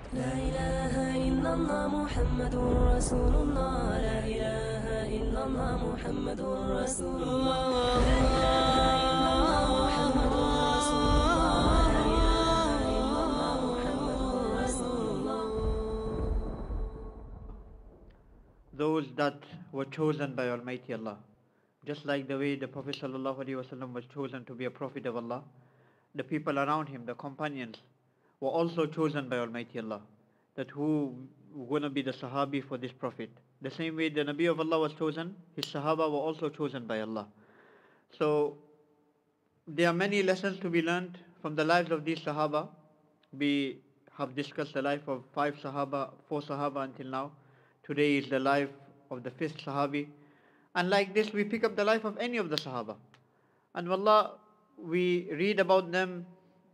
لا إله إلا الله محمد رسول الله لا إله إلا الله محمد رسول الله لا إله إلا الله محمد رسول الله لا إله إلا الله محمد رسول الله. Those that were chosen by Almighty Allah, just like the way the Prophet ﷺ was chosen to be a prophet of Allah, the people around him, the companions, were also chosen by Almighty Allah, that who were going to be the Sahabi for this Prophet. The same way the Nabi of Allah was chosen, his Sahaba were also chosen by Allah. So there are many lessons to be learned from the lives of these Sahaba. We have discussed the life of 4 Sahaba until now. Today is the life of the 5th Sahabi. And like this, we pick up the life of any of the Sahaba. And wallah, we read about them,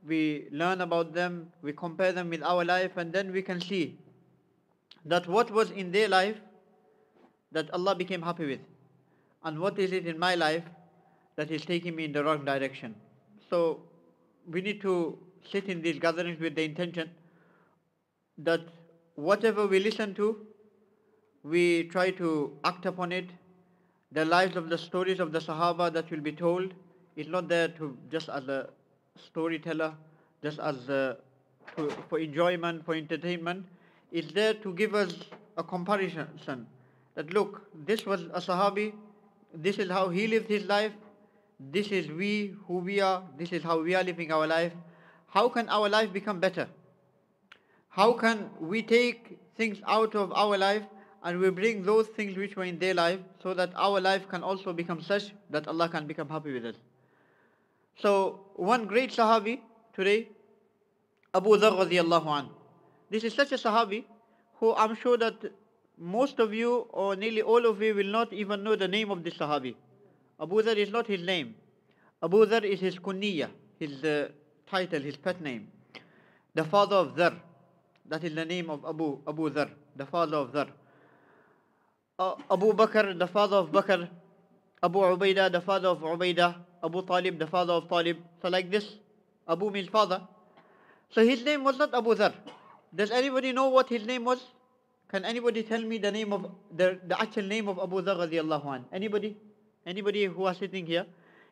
we learn about them, we compare them with our life, and then we can see that what was in their life that Allah became happy with, and what is it in my life that is taking me in the wrong direction. So we need to sit in these gatherings with the intention that whatever we listen to, we try to act upon it. The lives of the stories of the Sahaba that will be told is not there to just as a storyteller, just as for enjoyment, for entertainment. It's there to give us a comparison that look, this was a Sahabi, this is how he lived his life, this is who we are, this is how we are living our life. How can our life become better? How can we take things out of our life and we bring those things which were in their life, so that our life can also become such that Allah can become happy with us? So one great Sahabi today, Abu Dharr Radiyallahu Anhu. This is such a Sahabi who I'm sure that most of you or nearly all of you will not even know the name of this Sahabi. Abu Dharr is not his name. Abu Dharr is his kunniyah, his title, his pet name. The father of Dharr. That is the name of Abu Dharr, the father of Dharr. Abu Bakr, the father of Bakr. Abu Ubaidah, the father of Ubaidah. Abu Talib, the father of Talib. So like this, Abu means father. So his name was not Abu Dharr. Does anybody know what his name was? Can anybody tell me the name of the actual name of Abu Dharr Radiyallahu Anhu? Anybody? Anybody who are sitting here?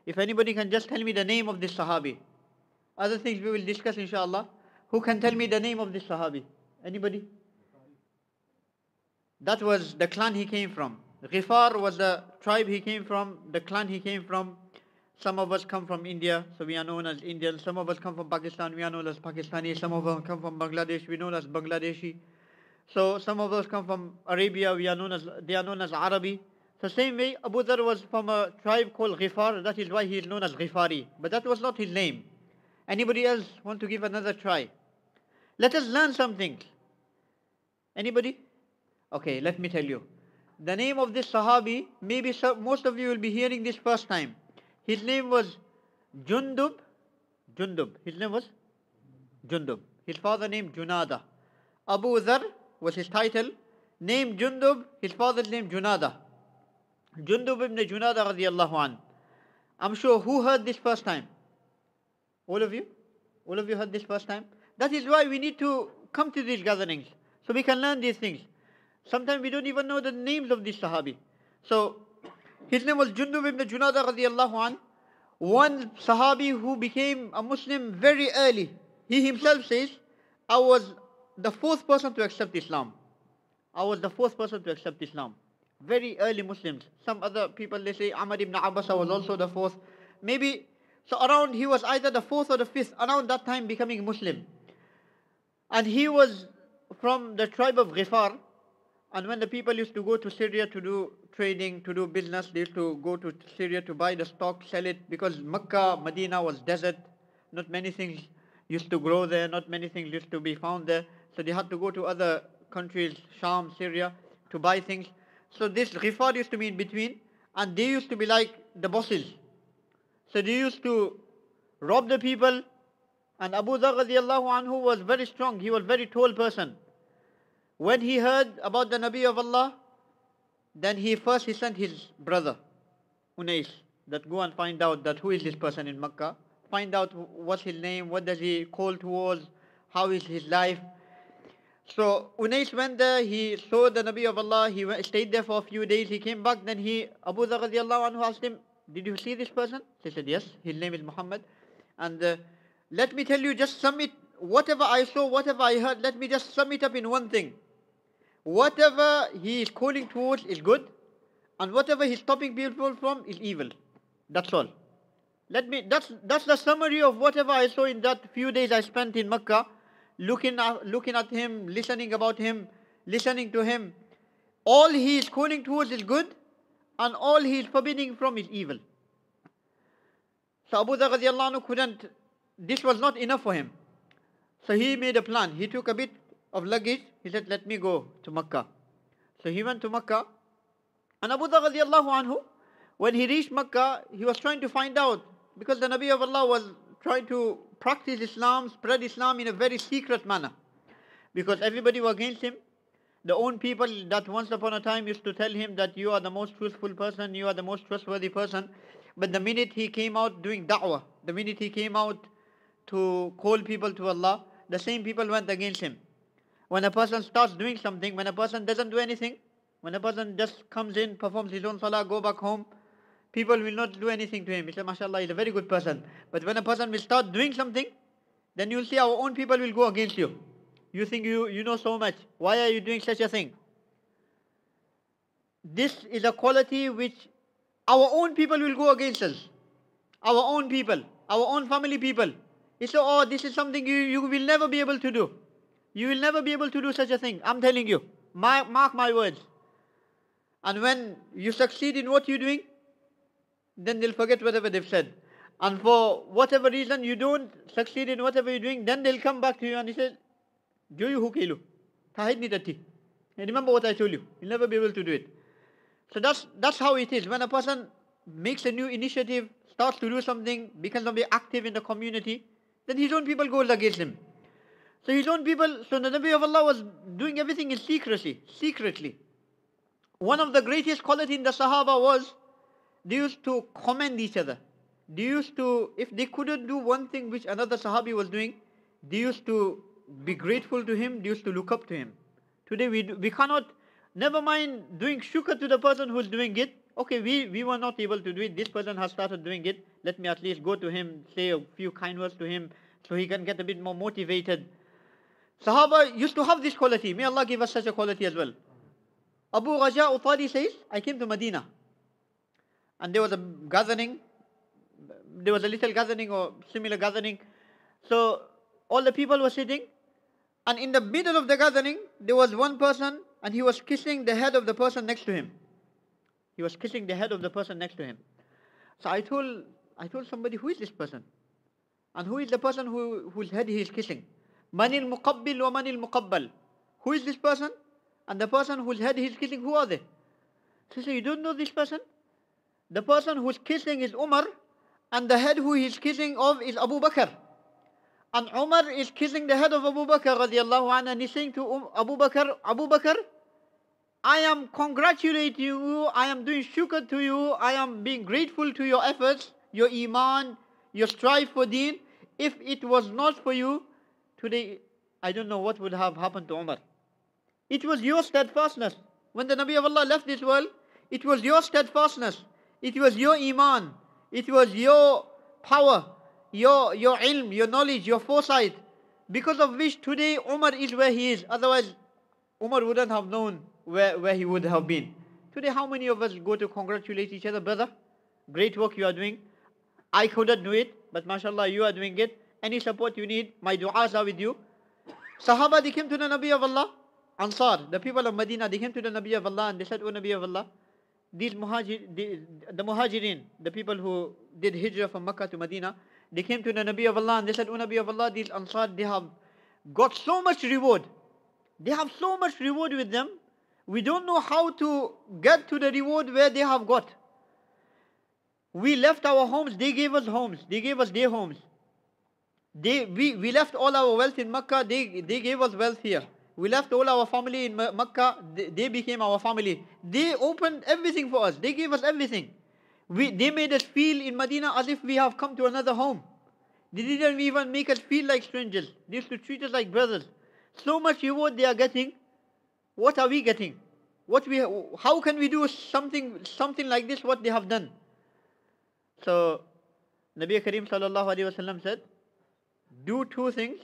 If anybody can just tell me the name of this Sahabi. Other things we will discuss inshallah. Who can tell me the name of this Sahabi? Anybody? That was the clan he came from. Ghifar was the tribe he came from, the clan he came from. Some of us come from India, so we are known as Indians. Some of us come from Pakistan, we are known as Pakistani. Some of us come from Bangladesh, we are known as Bangladeshi. So some of us come from Arabia, they are known as Arabi. So same way, Abu Dharr was from a tribe called Ghifar. That is why he is known as Ghifari. But that was not his name. Anybody else want to give another try? Let us learn something. Anybody? Okay, let me tell you. The name of this Sahabi, maybe most of you will be hearing this first time. His name was Jundub. His name was Jundub. His father named Junada. Abu Dharr was his title. Named Jundub, his father's name Junada. Jundub ibn Junada Radiyallahu Anhu. I'm sure who heard this first time? All of you? All of you heard this first time? That is why we need to come to these gatherings, so we can learn these things. Sometimes we don't even know the names of this Sahabi. So, his name was Jundub ibn Junada Radiyallahu Anhu. One Sahabi who became a Muslim very early. He himself says, I was the 4th person to accept Islam. I was the 4th person to accept Islam. Very early Muslims. Some other people, they say Amr ibn Abbasa was also the 4th. Maybe, so around he was either the 4th or the 5th, around that time becoming Muslim. And he was from the tribe of Ghifar. And when the people used to go to Syria to do trading, to do business, they used to go to Syria to buy the stock, sell it, because Mecca, Medina was desert. Not many things used to grow there, not many things used to be found there. So they had to go to other countries, Sham, Syria, to buy things. So this Ghifar used to be in between, and they used to be like the bosses. So they used to rob the people, and Abu Dharr Radiyallahu Anhu was very strong. He was a very tall person. When he heard about the Nabi of Allah, then he sent his brother, Unais, that go and find out that who is this person in Makkah. Find out what's his name, what does he call towards, how is his life. So Unais went there, he saw the Nabi of Allah, stayed there for a few days, he came back, then Abu Dharr Radiyallahu Anhu asked him, did you see this person? He said, yes, his name is Muhammad. And let me tell you, just sum it, whatever I saw, whatever I heard, let me just sum it up in one thing. Whatever he is calling towards is good, and whatever he's stopping people from is evil. That's all. That's the summary of whatever I saw in that few days I spent in Mecca, looking at him, listening about him, listening to him. All he is calling towards is good, and all he is forbidding from is evil. So Abu Dharr Radiyallahu Anhu this was not enough for him. So he made a plan. He took a bit of luggage. He said, let me go to Mecca. So he went to Mecca. And Abu Dharr Radiyallahu Anhu, when he reached Mecca, he was trying to find out, because the Nabi of Allah was trying to practice Islam, spread Islam in a very secret manner. Because everybody was against him. The own people that once upon a time used to tell him that you are the most truthful person, you are the most trustworthy person. But the minute he came out doing da'wah, the minute he came out to call people to Allah, the same people went against him. When a person starts doing something, when a person doesn't do anything, when a person just comes in, performs his own salah, go back home, people will not do anything to him. He said, mashallah, he's a very good person. But when a person will start doing something, then you'll see our own people will go against you. You think you know so much. Why are you doing such a thing? This is a quality which our own people will go against us. Our own people, our own family people. He said, oh, this is something you will never be able to do. You will never be able to do such a thing. I'm telling you. Mark my words. And when you succeed in what you're doing, then they'll forget whatever they've said. And for whatever reason you don't succeed in whatever you're doing, then they'll come back to you and he says, Jo you hukilu. Tahid ni tati. Remember what I told you. You'll never be able to do it. So that's how it is. When a person makes a new initiative, starts to do something, becomes very active in the community, then his own people go against him. So his own people, so the Nabi of Allah was doing everything in secretly. One of the greatest qualities in the Sahaba was, they used to commend each other. They used to, if they couldn't do one thing which another Sahabi was doing, they used to be grateful to him, they used to look up to him. Today we cannot, never mind doing shukr to the person who's doing it. Okay, we were not able to do it, this person has started doing it, let me at least go to him, say a few kind words to him, so he can get a bit more motivated. Sahaba used to have this quality. May Allah give us such a quality as well. Abu Raja Utari says, I came to Medina. And there was a gathering. There was a little gathering or similar gathering. So all the people were sitting. And in the middle of the gathering, there was one person and he was kissing the head of the person next to him. He was kissing the head of the person next to him. So I told somebody, who is this person? And who is the person whose head he is kissing? Manil muqabbil wa manil muqabbal. Who is this person? And the person whose head he is kissing, who are they? So he said, you don't know this person? The person who's kissing is Umar, and the head who he's kissing of is Abu Bakr. And Umar is kissing the head of Abu Bakr radiyallahu anhu, and he's saying to Abu Bakr, I am congratulating you, I am doing shukr to you, I am being grateful to your efforts, your iman, your strive for deen. If it was not for you, today I don't know what would have happened to Umar. It was your steadfastness. When the Nabi of Allah left this world, it was your steadfastness. It was your iman. It was your power, your ilm, your knowledge, your foresight. Because of which today Umar is where he is. Otherwise, Umar wouldn't have known where he would have been. Today, how many of us go to congratulate each other? Brother, great work you are doing. I couldn't do it, but mashallah, you are doing it. Any support you need, my du'as are with you. Sahaba, they came to the Nabi of Allah. Ansar, the people of Medina, they came to the Nabi of Allah and they said, O Nabi of Allah, the Muhajirin, the people who did hijrah from Makkah to Medina, they came to the Nabi of Allah and they said, O Nabi of Allah, these Ansar, they have got so much reward. They have so much reward with them. We don't know how to get to the reward where they have got. We left our homes, they gave us homes, they gave us their homes. We left all our wealth in Makkah, they gave us wealth here. We left all our family in Makkah, they became our family. They opened everything for us, they gave us everything. They made us feel in Medina as if we have come to another home. They didn't even make us feel like strangers. They used to treat us like brothers. So much reward they are getting. What are we getting? How can we do something like this, what they have done? So, Nabi Kareem sallallahu alaihi wasallam said, do two things,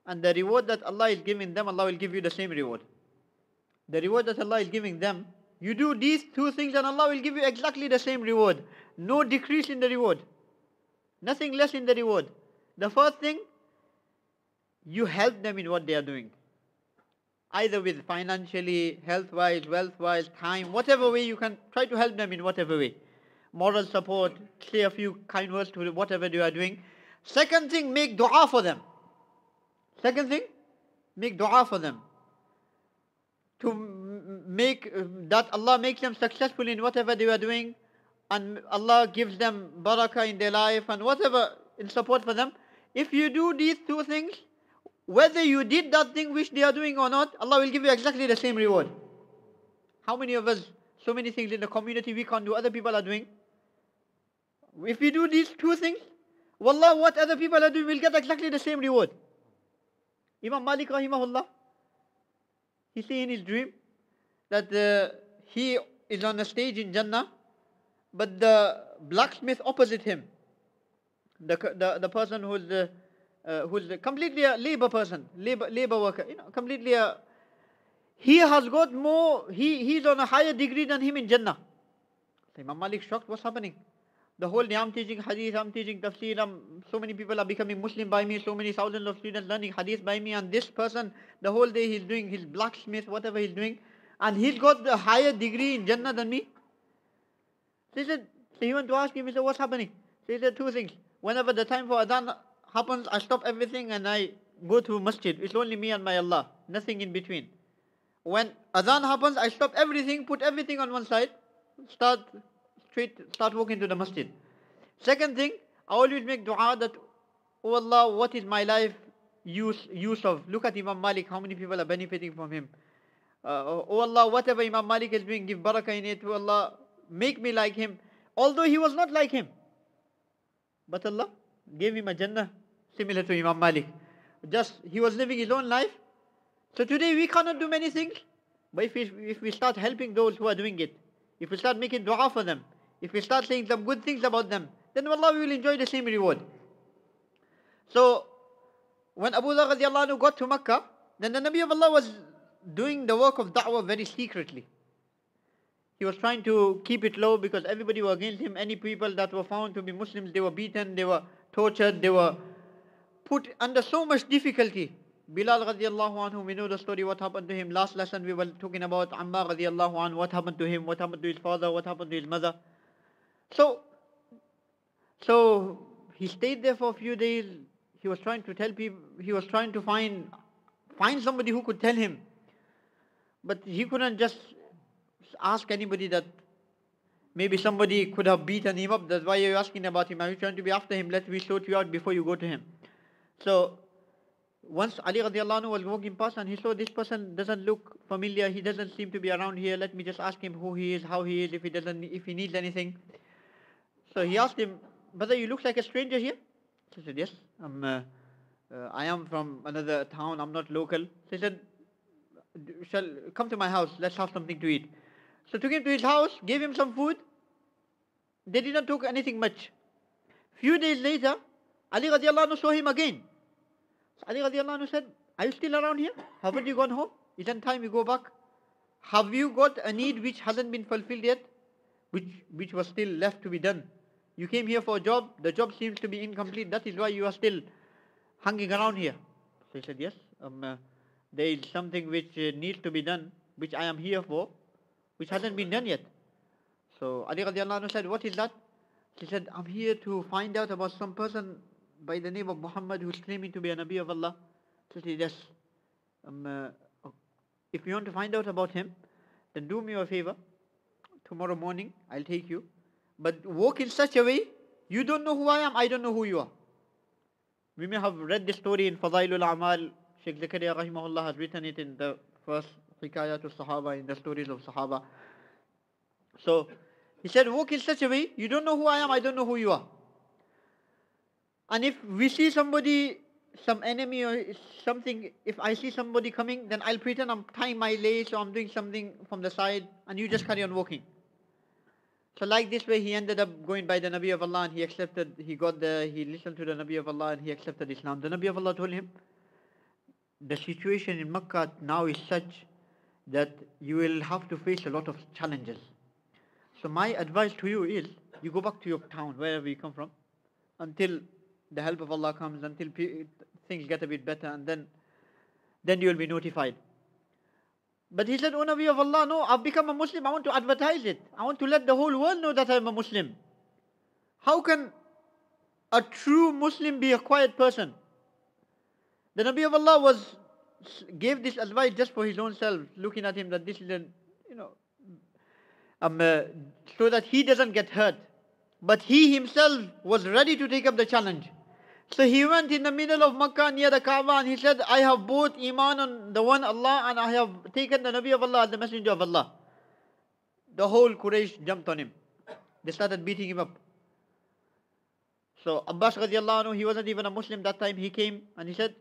and the reward that Allah is giving them, Allah will give you the same reward. The reward that Allah is giving them, you do these two things and Allah will give you exactly the same reward. No decrease in the reward. Nothing less in the reward. The first thing, you help them in what they are doing. Either with financially, health-wise, wealth-wise, time, whatever way you can try to help them in whatever way. Moral support, say a few kind words to whatever you are doing. Second thing, make dua for them. Second thing, make dua for them. To make that Allah makes them successful in whatever they are doing, and Allah gives them barakah in their life and whatever in support for them. If you do these two things, whether you did that thing which they are doing or not, Allah will give you exactly the same reward. How many of us, so many things in the community we can't do, other people are doing? If we do these two things, wallah, what other people are doing, we'll get exactly the same reward. Imam Malik rahimahullah, he see in his dream that he is on a stage in Jannah, but the blacksmith opposite him, the person who's completely a labor person, labor worker, completely he has got more, he's on a higher degree than him in Jannah. So Imam Malik shocked, what's happening? The whole day I'm teaching hadith, I'm teaching tafsir, so many people are becoming Muslim by me, so many thousands of students learning hadith by me, and this person, the whole day he's doing his blacksmith, whatever he's doing, and he's got the higher degree in Jannah than me. So he went to ask him, he said, what's happening? So he said two things. Whenever the time for adhan happens, I stop everything and I go to masjid. It's only me and my Allah, nothing in between. When adhan happens, I stop everything, put everything on one side, start walking to the masjid. Second thing, I always make dua that, oh Allah, what is my life use of? Look at Imam Malik, how many people are benefiting from him. Oh Allah, whatever Imam Malik is doing, give barakah in it. Oh Allah, make me like him. Although he was not like him, but Allah gave him a Jannah similar to Imam Malik. Just, he was living his own life. So today we cannot do many things, but if we start helping those who are doing it, if we start making dua for them, if we start saying some good things about them, then Allah, we will enjoy the same reward. So, when Abu Dharr Radiyallahu Anhu got to Makkah, then the Nabi of Allah was doing the work of da'wah very secretly. He was trying to keep it low because everybody was against him. Any people that were found to be Muslims, they were beaten, they were tortured, they were put under so much difficulty. Bilal Radiyallahu Anhu, we know the story, what happened to him. Last lesson we were talking about Ammar Radiyallahu Anhu, what happened to him, what happened to his father, what happened to his mother. So he stayed there for a few days. He was trying to tell people, he was trying to find somebody who could tell him. But he couldn't just ask anybody that maybe somebody could have beaten him up. That's why you're asking about him. Are you trying to be after him? Let me sort you out before you go to him. So once Ali Radiyallahu Anhu was walking past and he saw this person doesn't look familiar, he doesn't seem to be around here, let me just ask him who he is, how he is, if he needs anything. So he asked him, brother, you look like a stranger here? He said, yes, I am from another town, I'm not local. So he said, shall come to my house, let's have something to eat. So took him to his house, gave him some food. They did not talk anything much. Few days later, Ali Radiyallahu Anhu saw him again. So Ali Radiyallahu Anhu said, are you still around here? Haven't you gone home? Isn't time you go back? Have you got a need which hasn't been fulfilled yet? Which was still left to be done? You came here for a job, the job seems to be incomplete, that is why you are still hanging around here. So he said, yes, there is something which needs to be done, which I am here for, which hasn't been done yet. So Ali Radiyallahu Anhu said, what is that? He said, I'm here to find out about some person by the name of Muhammad who's claiming to be a Nabi of Allah. So he said, yes, if you want to find out about him, then do me a favor. Tomorrow morning, I'll take you. But walk in such a way, you don't know who I am, I don't know who you are. We may have read this story in Fadailul A'mal. Sheikh Zakaria Rahimahullah has written it in the first Hikayatul Sahaba, in the stories of Sahaba. So, he said, walk in such a way, you don't know who I am, I don't know who you are. And if we see somebody some enemy or something, if I see somebody coming, then I'll pretend I'm tying my lace or I'm doing something from the side, and you just carry on walking. So like this way he ended up going by the Nabi of Allah, and he listened to the Nabi of Allah, and he accepted Islam. The Nabi of Allah told him, the situation in Makkah now is such that you will have to face a lot of challenges. So my advice to you is, you go back to your town, wherever you come from, until the help of Allah comes, until things get a bit better, and then you will be notified. But he said, "Oh Nabi of Allah, no, I've become a Muslim, I want to advertise it. I want to let the whole world know that I'm a Muslim. How can a true Muslim be a quiet person?" The Nabi of Allah gave this advice just for his own self, looking at him that this is so that he doesn't get hurt. But he himself was ready to take up the challenge. So he went in the middle of Makkah near the Kaaba, and he said, "I have both Iman on the one Allah, and I have taken the Nabi of Allah as the Messenger of Allah." The whole Quraysh jumped on him. They started beating him up. So Abbas Radiyallahu Anhu, he wasn't even a Muslim that time. He came and he said,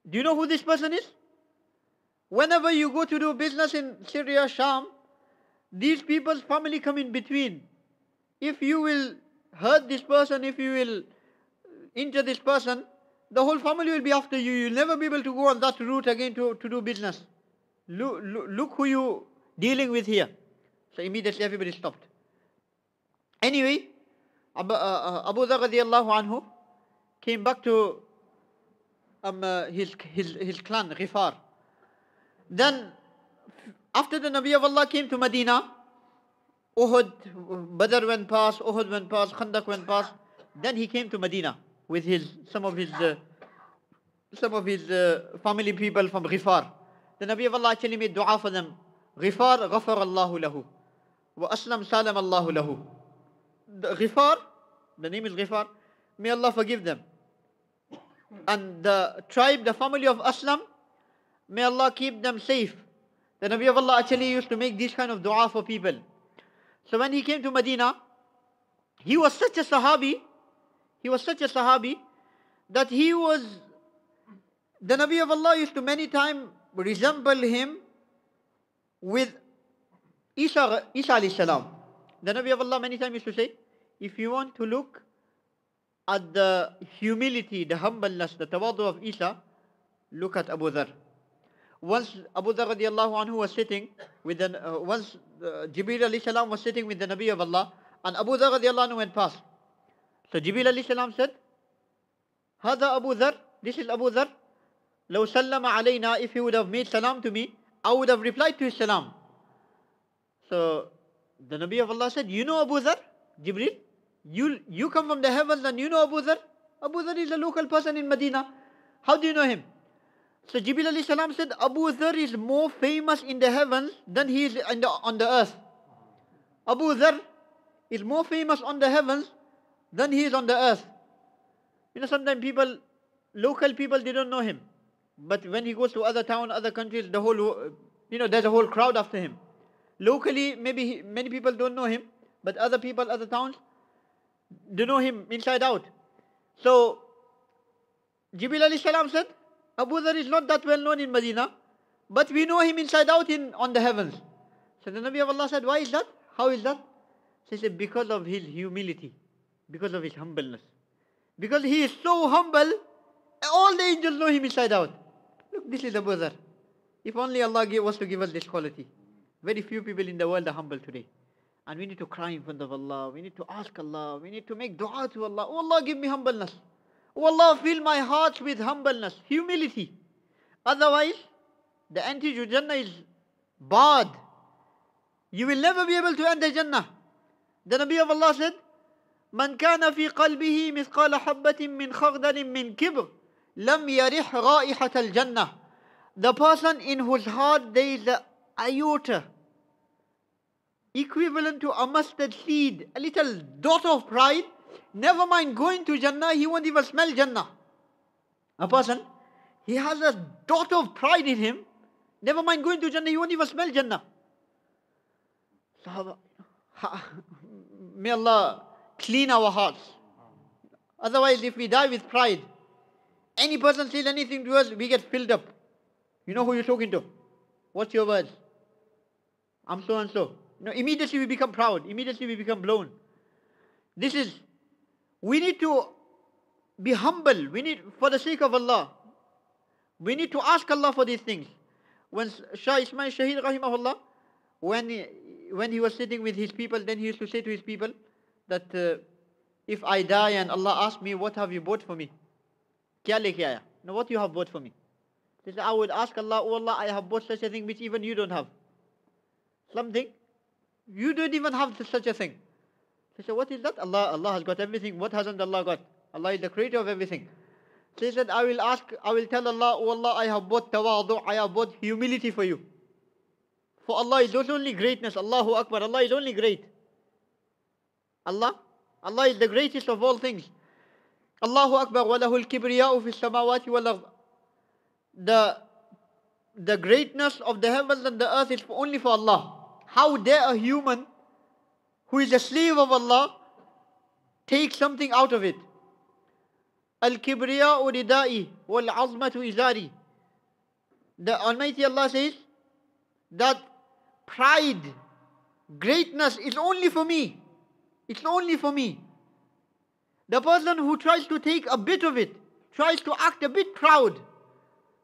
"Do you know who this person is? Whenever you go to do business in Syria, Sham, these people's family come in between. If you will hurt this person, if you will injure this person, the whole family will be after you. You'll never be able to go on that route again to do business. Look who you dealing with here." So immediately everybody stopped. Anyway, Abu Dharr Radiyallahu Anhu came back to his clan, Ghifar. Then after the Nabi of Allah came to Medina, Uhud, Badr went past, Uhud went past, Khandaq went past. Then he came to Medina with some of his family people from Ghifar. The Nabi of Allah actually made dua for them. Ghifar, ghafar Allahu lahu. Wa aslam salam Allahu lahu. Ghifar, the name is Ghifar, may Allah forgive them. And the tribe, the family of Aslam, may Allah keep them safe. The Nabi of Allah actually used to make this kind of dua for people. So when he came to Medina, he was such a Sahabi that the Nabi of Allah used to many times resemble him with Isa alayhi salam. The Nabi of Allah many times used to say, if you want to look at the humility, the humbleness, the tawadu of Isa, look at Abu Dharr. Once Abu Dharr Radiyallahu Anhu was sitting with Jibreel alayhi salam was sitting with the Nabi of Allah, and Abu Dharr Radiyallahu Anhu went past. So Jibreel alayhi salam said, "Hada Abu Dharr, this is Abu Dharr. Law sallama alayna, if he would have made salam to me, I would have replied to his salam." So the Nabi of Allah said, "You know Abu Dharr, Jibreel? You come from the heavens and you know Abu Dharr? Abu Dharr is a local person in Medina. How do you know him?" So Jibreel alayhi salam said, "Abu Dharr is more famous in the heavens than he is on the earth. Abu Dharr is more famous on the heavens than he is on the earth." Sometimes local people, they don't know him. But when he goes to other town, other countries, there's a whole crowd after him. Locally, maybe many people don't know him, but other people, other towns, they know him inside out. So Jibreel alayhi salam said, "Abu Dharr is not that well known in Medina, but we know him inside out on the heavens." So the Nabi of Allah said, "Why is that? How is that?" So he said, "Because of his humility, because of his humbleness. Because he is so humble, all the angels know him inside out." Look, this is Abu Dharr. If only Allah was to give us this quality. Very few people in the world are humble today. And we need to cry in front of Allah. We need to ask Allah. We need to make dua to Allah. "Oh Allah, give me humbleness. Oh Allah, fill my heart with humbleness, humility." Otherwise, the entry to Jannah is barred. You will never be able to enter Jannah. The Nabi of Allah said, "Man kana fi qalbihi mithqala habbatin min khardalin min kibr, lam yarih ra'ihat al-Jannah." The person in whose heart there is an iota, equivalent to a mustard seed, a little dot of pride, never mind going to Jannah, he won't even smell Jannah. A person, he has a dot of pride in him, never mind going to Jannah, he won't even smell Jannah. Sahaba, may Allah clean our hearts. Otherwise, if we die with pride, Any person says anything to us, we get filled up. You know who you're talking to. What's your words? I'm so and so. Immediately we become proud. Immediately we become blown. We need to be humble. For the sake of Allah, we need to ask Allah for these things. When Shah Ismail Shahid rahimahullah, when he was sitting with his people, then he used to say to his people that if I die and Allah asks me, what have you bought for me? Kya leke aaya? Now what you have bought for me? He said, I would ask Allah, oh Allah, I have bought such a thing which even you don't have. Something, you don't even have such a thing. He said, what is that? Allah has got everything. What hasn't Allah got? Allah is the creator of everything. So he said, I will tell Allah, oh Allah, I have bought tawadu, I have bought humility for you. For Allah is not only greatness, Allahu Akbar, Allah is only great. Allah is the greatest of all things. Allahu Akbar, وَلَهُ الْكِبْرِيَاءُ فِي السَّمَاوَاتِ وَالْأَرْضِ. The greatness of the heavens and the earth is only for Allah. How dare a human who is a slave of Allah take something out of it? Al-Kibriya'u ridai wal-azmatu izari. The Almighty Allah says that pride, greatness is only for me. It's only for me. The person who tries to take a bit of it, tries to act a bit proud,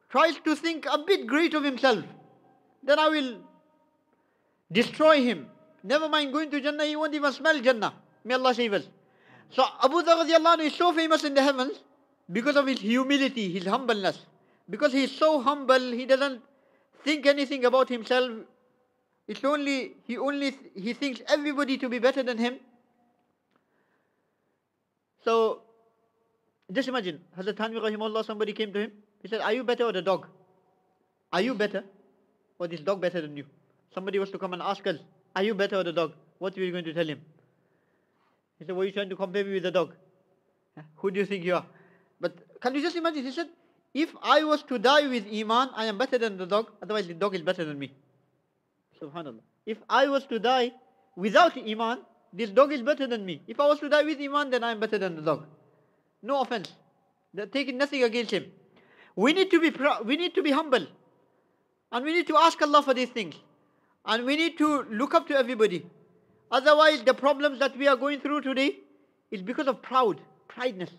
tries to think a bit great of himself, then I will destroy him. Never mind going to Jannah, he won't even smell Jannah. May Allah save us. So Abu Dharr Radiyallahu Anhu is so famous in the heavens because of his humility, his humbleness. Because he is so humble, he doesn't think anything about himself. He thinks everybody to be better than him. So just imagine, Hazrat Thanvi rahimahullah, somebody came to him. He said, are you better or the dog? Are you better? Or this dog better than you? Somebody was to come and ask us, are you better or the dog? What were you going to tell him? He said, were you trying to compare me with the dog? Who do you think you are? But can you just imagine? He said, if I was to die with Iman, I am better than the dog. Otherwise the dog is better than me. Subhanallah. If I was to die without Iman, this dog is better than me. If I was to die with Iman, then I am better than the dog. No offense. They're taking nothing against him. We need to be humble. And we need to ask Allah for these things. And we need to look up to everybody. Otherwise, the problems that we are going through today is because of prideness,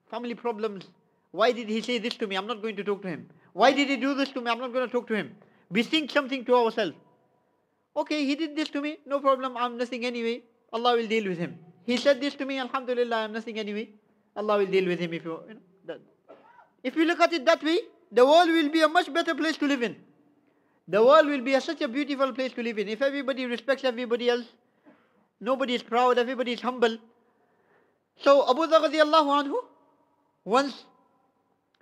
family problems. Why did he say this to me? I'm not going to talk to him. Why did he do this to me? I'm not going to talk to him. We think something to ourselves. Okay, he did this to me, no problem, I'm nothing anyway. Allah will deal with him. He said this to me, alhamdulillah, I'm nothing anyway. Allah will deal with him. If you look at it that way, the world will be a much better place to live in. The world will be such a beautiful place to live in. If everybody respects everybody else, nobody is proud, everybody is humble. So Abu Dharr Radiyallahu Anhu, once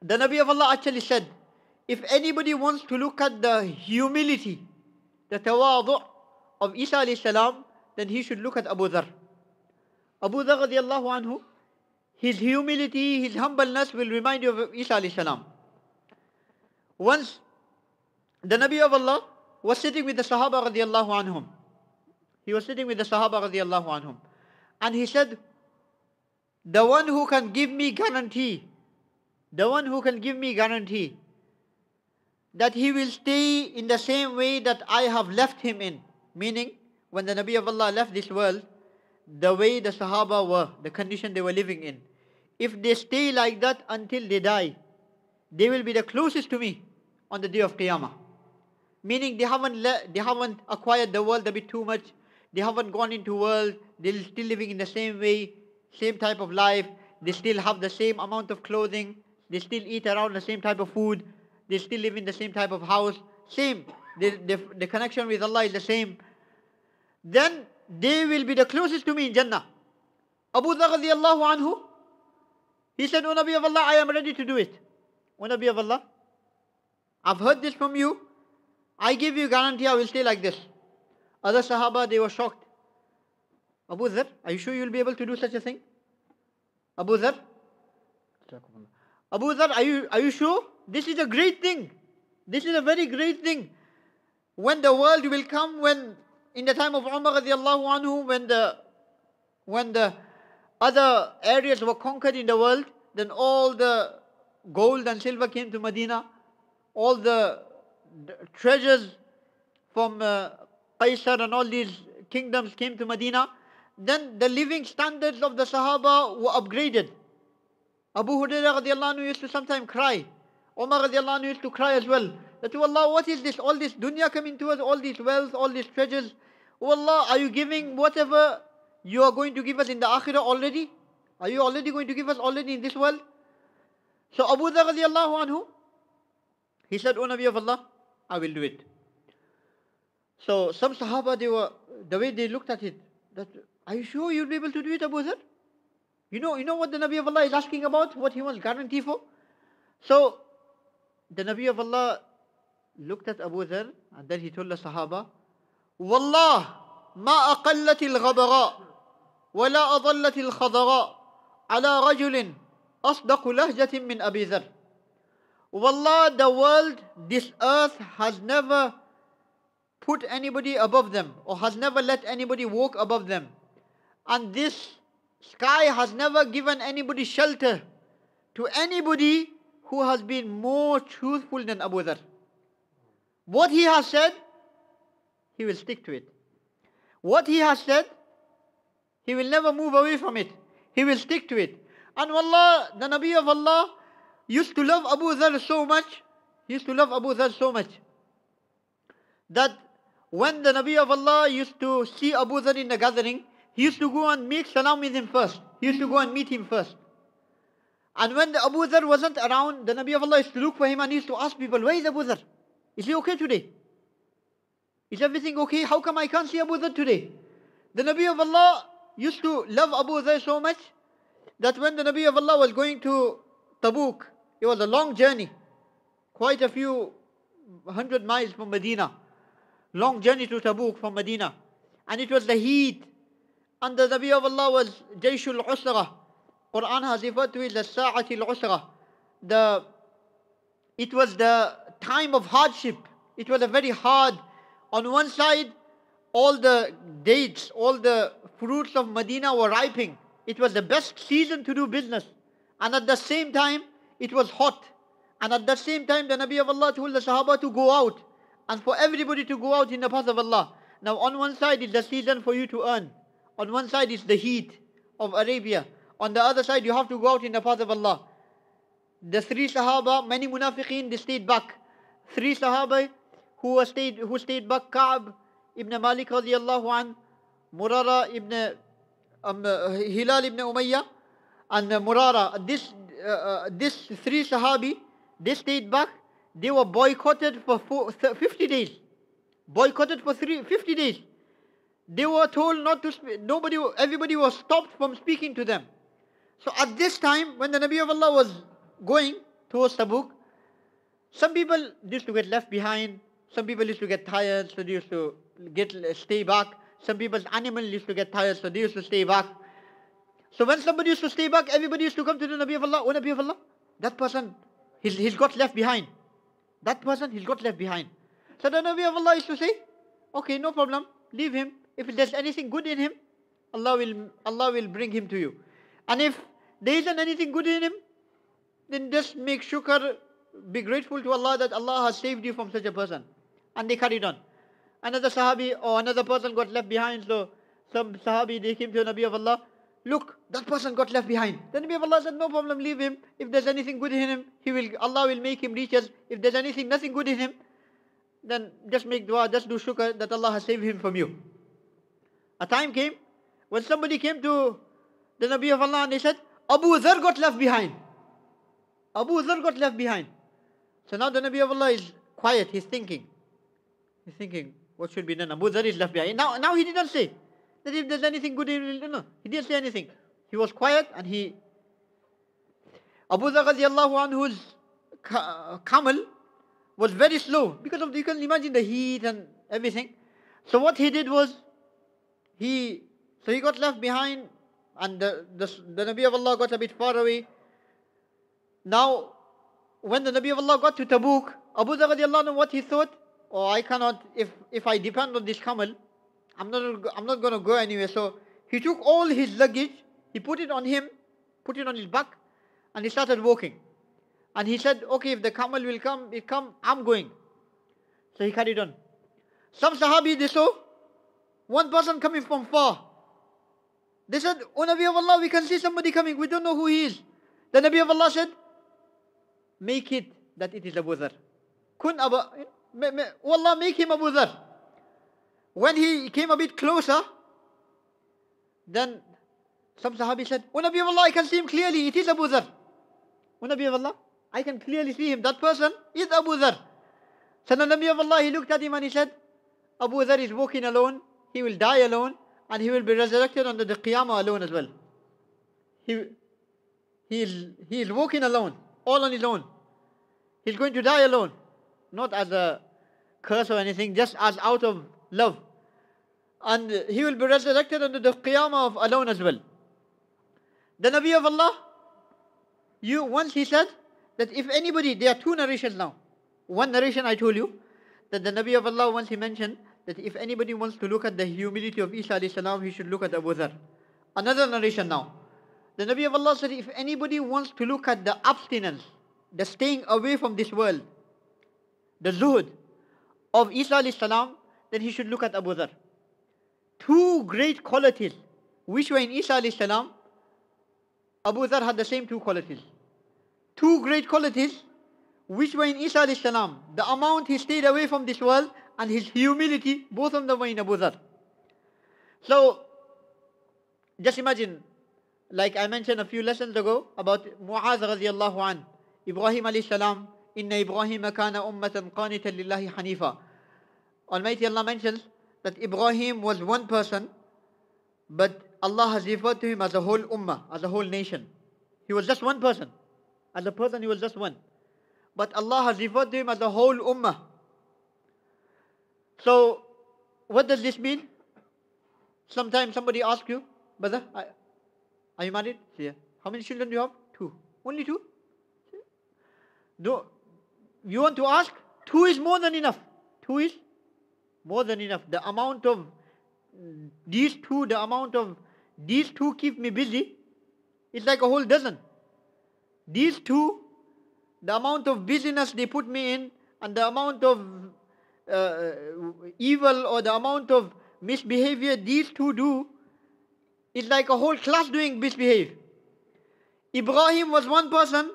the Nabi of Allah actually said, if anybody wants to look at the humility, the tawadu' of Isa alayhi salam, then he should look at Abu Dharr. Abu Dharr Radiyallahu Anhu, his humility, his humbleness will remind you of Isa alayhi salam. Once the Nabi of Allah was sitting with the sahabah Radiyallahu Anhum. He was sitting with the sahabah Radiyallahu Anhum. And he said, the one who can give me guarantee, that he will stay in the same way that I have left him in. Meaning, when the Nabi of Allah left this world, the way the Sahaba were, the condition they were living in, if they stay like that until they die, they will be the closest to me on the day of Qiyamah. Meaning they haven't acquired the world a bit too much, they haven't gone into world, they're still living in the same way, same type of life, they still have the same amount of clothing, they still eat around the same type of food, they still live in the same type of house, same, the connection with Allah is the same. Then they will be the closest to me in Jannah. Abu Dharr Radiyallahu Anhu, he said, O Nabi of Allah, I am ready to do it. O Nabi of Allah, I've heard this from you, I give you guarantee I will stay like this. Other Sahaba, they were shocked. Abu Dharr, are you sure you will be able to do such a thing? Abu Dharr, are you sure? This is a great thing. This is a very great thing. When the world will come, when in the time of Umar Radiyallahu Anhu, when the other areas were conquered in the world, then all the gold and silver came to Medina, all the treasures from Qaisar and all these kingdoms came to Medina, then the living standards of the Sahaba were upgraded. Abu Hurairah radiallahu anhu used to sometimes cry. Umar radiallahu anhu used to cry as well. That, oh Allah, what is this? All this dunya coming to us, all this wealth, all these treasures. Oh Allah, are you giving whatever you are going to give us in the akhirah already? Are you already going to give us already in this world? So Abu Dharr radiallahu anhu, he said, O Nabi of Allah, I will do it. So some Sahaba, the way they looked at it, that, are you sure you'll be able to do it, Abu Dharr? You know what the Nabi of Allah is asking about? What he wants guarantee for? So the Nabi of Allah looked at Abu Dharr and then he told the Sahaba, Wallah ma aqallat al-ghabara wa la adallat al-khadara ala rajulin asdaqu lahjatin min Abi Dharr. Wallah, the world, this earth has never put anybody above them or has never let anybody walk above them. And this sky has never given anybody shelter to anybody who has been more truthful than Abu Dharr. What he has said, he will stick to it. What he has said, he will never move away from it. He will stick to it. And wallah, the Nabi of Allah used to love Abu Dharr so much. He used to love Abu Dharr so much that when the Nabi of Allah used to see Abu Dharr in the gathering, he used to go and make salam with him first. He used to go and meet him first. And when the Abu Dharr wasn't around, the Nabi of Allah used to look for him and he used to ask people, where is Abu Dharr? Is he okay today? Is everything okay? How come I can't see Abu Dharr today? The Nabi of Allah used to love Abu Dharr so much that when the Nabi of Allah was going to Tabuk, it was a long journey, quite a few 100 miles from Medina. Long journey to Tabuk from Medina. And it was the heat. And the Nabi of Allah was Jayshul Usra. Quran has referred to it as Sa'atil Usra. It was the time of hardship. It was a very hard. On one side, all the dates, all the fruits of Medina were ripening. It was the best season to do business. And at the same time, it was hot. And at the same time, the Nabi of Allah told the Sahaba to go out. And for everybody to go out in the path of Allah. Now on one side is the season for you to earn. On one side is the heat of Arabia. On the other side, you have to go out in the path of Allah. The three Sahaba, many munafiqeen, they stayed back. Three Sahaba who stayed back, Ka'b ibn Malik radiyallahu anhu, Murara ibn Hilal ibn Umayyah, and Murara. This three Sahabi, they stayed back. They were boycotted for 50 days. Boycotted for 50 days. They were told not to speak. Everybody was stopped from speaking to them. So at this time, when the Nabi of Allah was going towards Tabuk, some people used to get left behind. Some people used to get tired, so they used to stay back. Some people's animals used to get tired, so they used to stay back. So when somebody used to stay back, everybody used to come to the Nabi of Allah. Oh Nabi of Allah, that person, he's got left behind. That person, he's got left behind. So the Nabi of Allah used to say, okay, no problem, leave him. If there's anything good in him, Allah will bring him to you. And if there isn't anything good in him, then just make shukr, be grateful to Allah that Allah has saved you from such a person. And they carried on. Another Sahabi or another person got left behind, so some Sahabi, they came to the Nabi of Allah, look, that person got left behind. The Nabi of Allah said, no problem, leave him. If there's anything good in him, Allah will make him reach us. If there's nothing good in him, then just make dua, just do shukr that Allah has saved him from you. A time came when somebody came to the Nabi of Allah and they said, Abu Dharr got left behind. Abu Dharr got left behind. So now the Nabi of Allah is quiet, he's thinking. He's thinking, what should be done? Abu Dharr is left behind. Now he didn't say that if there's anything good in him, no. He didn't say anything. He was quiet and Abu Dharr Radiyallahu Anhu's camel was very slow because you can imagine the heat and everything. So what he did was, he got left behind and the Nabi of Allah got a bit far away. Now, when the Nabi of Allah got to Tabuk, Abu Dharr Radiyallahu Anhu, what he thought, I cannot, if I depend on this camel, I'm not going to go anywhere. So he took all his luggage, he put it on him, put it on his back, and he started walking. And he said, okay, if the camel will come, I'm going. So he carried on. Some Sahabi, they saw one person coming from far. They said, O Nabi of Allah, we can see somebody coming. We don't know who he is. The Nabi of Allah said, make it that it is Abu Dharr. Wallah, make him Abu Dharr. When he came a bit closer, then some Sahabi said, O Nabi of Allah, I can see him clearly. It is Abu Dharr. O Nabi of Allah, I can clearly see him. That person is Abu Dharr. So the Nabi of Allah, he looked at him and he said, Abu Dharr is walking alone. He will die alone. And he will be resurrected under the Qiyamah alone as well. He is walking alone, all on his own. He's going to die alone. Not as a curse or anything, just as out of love. And he will be resurrected under the Qiyamah of alone as well. The Nabi of Allah, once he said that if anybody, there are two narrations now. One narration I told you, that the Nabi of Allah, once he mentioned, that if anybody wants to look at the humility of Isa alayhi salam, he should look at Abu Dharr. Another narration now. The Nabi of Allah said, if anybody wants to look at the abstinence, the staying away from this world, the zuhud of Isa alayhi salam, then he should look at Abu Dharr. Two great qualities, which were in Isa alayhi salam, Abu Dharr had the same two qualities. Two great qualities, which were in Isa alayhi salam. The amount he stayed away from this world, and his humility, both of them were in Abu Dharr. So, just imagine, like I mentioned a few lessons ago about Mu'adh radiyallahu anhu, Ibrahim alayhi salam, Inna Ibrahim kana ummatan qanitan lillahi hanifa. Almighty Allah mentions that Ibrahim was one person, but Allah has referred to him as a whole ummah, as a whole nation. He was just one person. As a person, he was just one. But Allah has referred to him as a whole ummah. So, what does this mean? Sometimes somebody asks you, brother, are you married? Yeah. How many children do you have? 2. Only 2? No. You want to ask? 2 is more than enough. 2 is more than enough. The amount of these two keep me busy. It's like a whole dozen. These 2, the amount of busyness they put me in, and the amount of evil or the amount of misbehavior these 2 do, is like a whole class doing misbehave. Ibrahim was one person,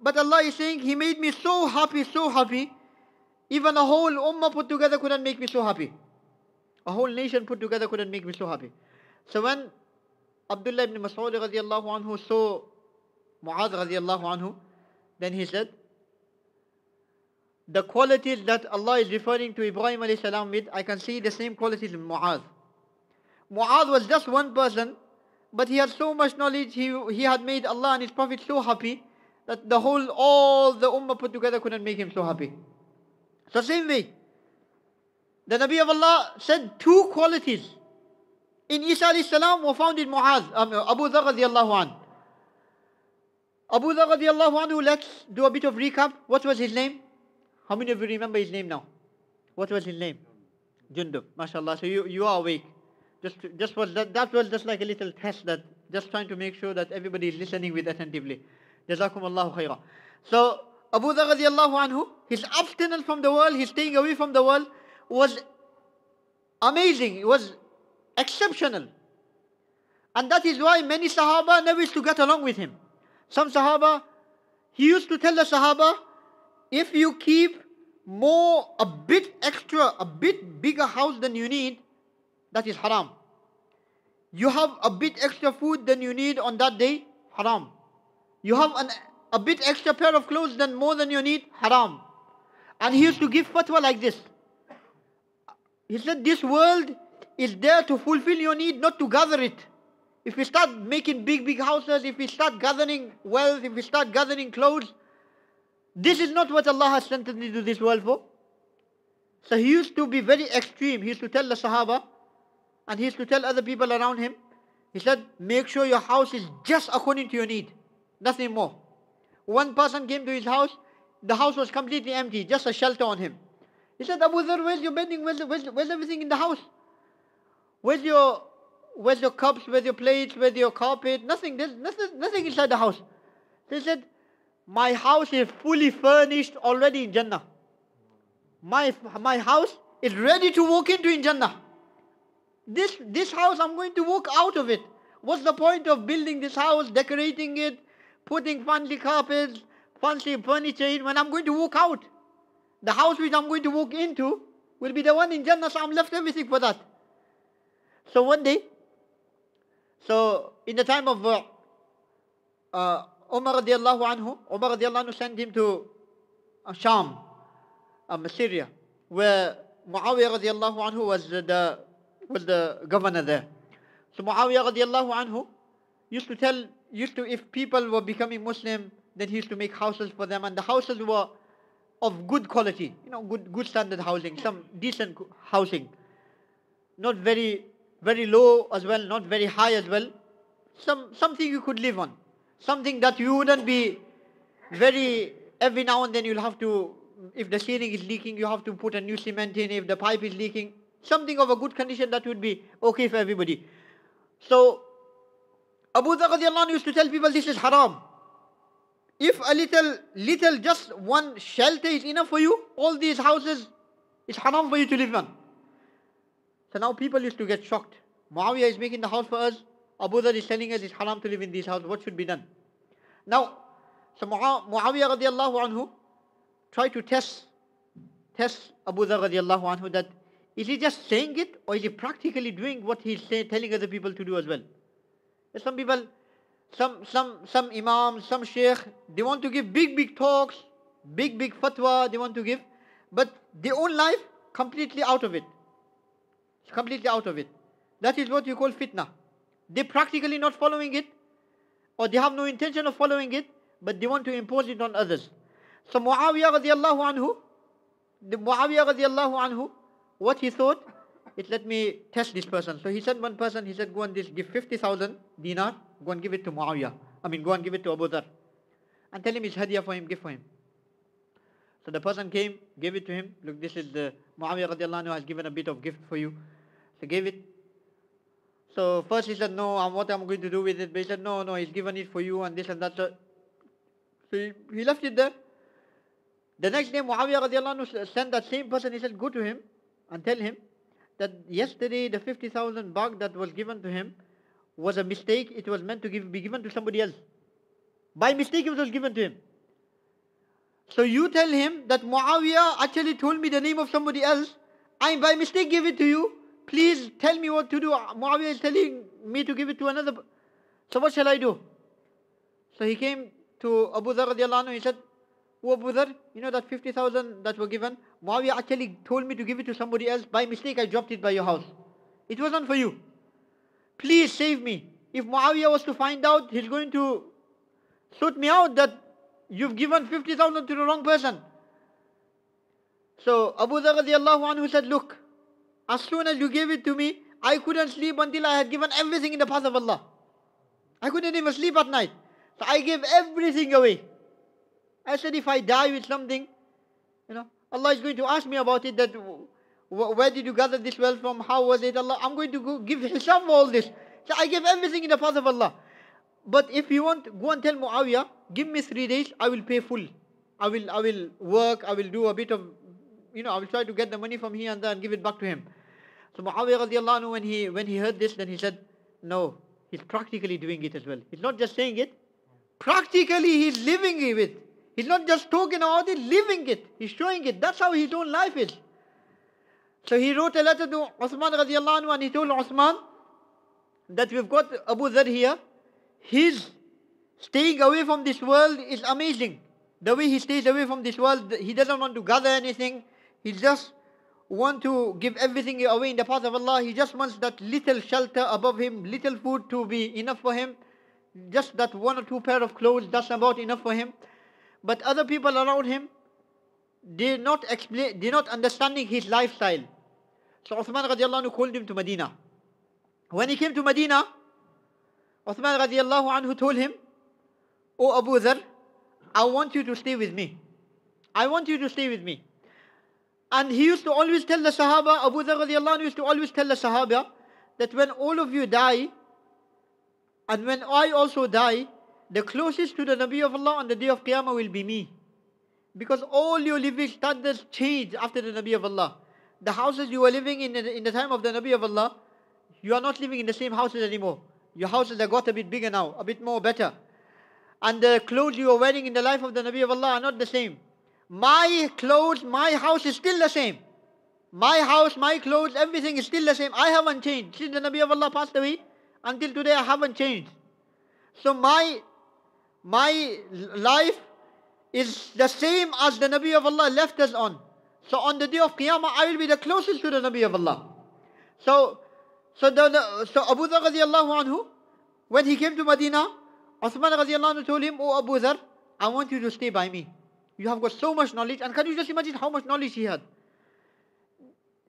but Allah is saying, he made me so happy. Even a whole ummah put together couldn't make me so happy. A whole nation put together couldn't make me so happy. So when Abdullah ibn Mas'ud radiyallahu anhu saw Mu'adh radiyallahu anhu, then he said, the qualities that Allah is referring to Ibrahim alayhi salam with, I can see the same qualities in Mu'adh. Mu'adh was just one person, but he had so much knowledge, he had made Allah and His Prophet so happy, that all the ummah put together couldn't make him so happy. So same way, the Nabi of Allah said 2 qualities in Isa alayhi salam were found in Abu Dharr radiyallahu anhu. Abu Dharr radiyallahu anhu, let's do a bit of recap. What was his name? How many of you remember his name now? What was his name? Jundub, mashallah. So you are awake. That was just like a little test, that just trying to make sure that everybody is listening with attentively. Jazakum Allahu khairah. So Abu Dharr radiyallahu anhu, his abstinence from the world, his staying away from the world was amazing. It was exceptional. And that is why many Sahaba never used to get along with him. Some Sahaba, he used to tell the Sahaba, if you keep a bit bigger house than you need, that is haram. You have a bit extra food than you need on that day, haram. You have a bit extra pair of clothes more than you need, haram. And he used to give fatwa like this. He said, this world is there to fulfill your need, not to gather it. If we start making big houses, if we start gathering wealth, if we start gathering clothes, this is not what Allah has sent us into this world for. So he used to be very extreme. He used to tell the Sahaba, and he used to tell other people around him, he said, make sure your house is just according to your need, nothing more. One person came to his house, the house was completely empty, just a shelter on him. He said, Abu Dharr, where's your bedding? Where's everything in the house? Where's your cups? Where's your plates? Where's your carpet? Nothing. There's nothing inside the house. So he said, my house is fully furnished already in Jannah. My house is ready to walk into in Jannah. This house, I'm going to walk out of it. What's the point of building this house, decorating it, putting fancy carpets, fancy furniture in, when I'm going to walk out? The house which I'm going to walk into will be the one in Jannah, so I'm left everything for that. So one day, in the time of Umar Radiyallahu Anhu sent him to Sham, Syria, where Muawiyah Radiyallahu Anhu was the governor there. So Muawiyah Radiyallahu Anhu used to, if people were becoming Muslim, then he used to make houses for them, and the houses were of good quality, good standard housing, some decent housing, not very low as well, not very high as well, something you could live on, something that you wouldn't be every now and then you'll have to, if the ceiling is leaking, you have to put a new cement in, if the pipe is leaking, something of a good condition that would be okay for everybody. So Abu Dharr Radiyallahu Anhu used to tell people, this is haram. If a little, just one shelter is enough for you, all these houses, it's haram for you to live on. So now people used to get shocked. Muawiyah is making the house for us. Abu Dharr is telling us it's haram to live in these houses. What should be done? Now, so Muawiyah Radiyallahu Anhu tried to test Abu Dharr Radiyallahu Anhu, that is he just saying it, or is he practically doing what he's telling other people to do as well? Some people, some imams, some sheikh, they want to give big talks, big fatwa they want to give, but their own life completely out of it. Completely out of it. That is what you call fitna. They practically not following it, or they have no intention of following it, but they want to impose it on others. So Muawiyah Radiyallahu Anhu, what he thought is, let me test this person. So he sent one person, he said, go and give 50,000 dinar, go and give it to Muawiyah. Go and give it to Abu Dharr. And tell him it's hadiyah for him, gift for him. So the person came, gave it to him. Look, this is the Muawiyah Radiyallahu Anhu has given a bit of gift for you. So gave it. So first he said, no, what I'm going to do with it? But he said, no, he's given it for you and this and that. So he left it there. The next day Muawiyah Radiyallahu Anhu sent that same person, he said, go to him and tell him that yesterday the 50,000 bag that was given to him was a mistake. It was meant to be given to somebody else. By mistake it was given to him. So you tell him that Muawiyah actually told me the name of somebody else. I by mistake gave it to you. Please tell me what to do. Muawiyah is telling me to give it to another. So what shall I do? So he came to Abu Dharr Radiyallahu Anhu. He said, oh Abu Dharr, that 50,000 that were given, Muawiyah actually told me to give it to somebody else. By mistake I dropped it by your house. It wasn't for you. Please save me. If Muawiyah was to find out, he's going to sort me out that you've given 50,000 to the wrong person. So Abu Dharr Radiyallahu Anhu said, look, as soon as you gave it to me, I couldn't sleep until I had given everything in the path of Allah. I couldn't even sleep at night. So I gave everything away. I said, if I die with something, Allah is going to ask me about it, that where did you gather this wealth from? How was it? Allah, I'm going to go give hisab for all this. So I gave everything in the path of Allah. But if you want, go and tell Muawiyah, give me 3 days, I will pay full. I will work, I will do a bit of, I will try to get the money from here and there and give it back to him. So Muawiyah Radiyallahu Anhu, when he heard this, then he said, no, he's practically doing it as well. He's not just saying it, practically he's living it. He's not just talking about it, living it. He's showing it. That's how his own life is. So he wrote a letter to Uthman Radiyallahu Anhu, and he told Uthman that we've got Abu Dharr here. His staying away from this world is amazing. The way he stays away from this world, he doesn't want to gather anything. He just wants to give everything away in the path of Allah. He just wants that little shelter above him, little food to be enough for him. Just that 1 or 2 pair of clothes, that's about enough for him. But other people around him, they're not understanding his lifestyle. So Uthman Radiyallahu Anhu called him to Medina. When he came to Medina, Uthman Radiyallahu Anhu told him, oh Abu Dharr, I want you to stay with me. I want you to stay with me. And he used to always tell the Sahaba, Abu Dharr Radiyallahu Anhu used to always tell the Sahaba, that when all of you die, and when I also die, the closest to the Nabi of Allah on the day of Qiyamah will be me. Because all your living standards change after the Nabi of Allah. The houses you were living in the time of the Nabi of Allah, you are not living in the same houses anymore. Your houses have got a bit bigger now, a bit more better. And the clothes you are wearing in the life of the Nabi of Allah are not the same. My clothes, my house is still the same. My house, my clothes, everything is still the same. I haven't changed. Since the Nabi of Allah passed away, until today I haven't changed. So my life is the same as the Nabi of Allah left us on. So on the day of Qiyamah, I will be the closest to the Nabi of Allah. So Abu Dharr Radiyallahu Anhu, when he came to Medina, Uthman Radiyallahu Anhu told him, "Oh Abu Dharr, I want you to stay by me. You have got so much knowledge." And can you just imagine how much knowledge he had?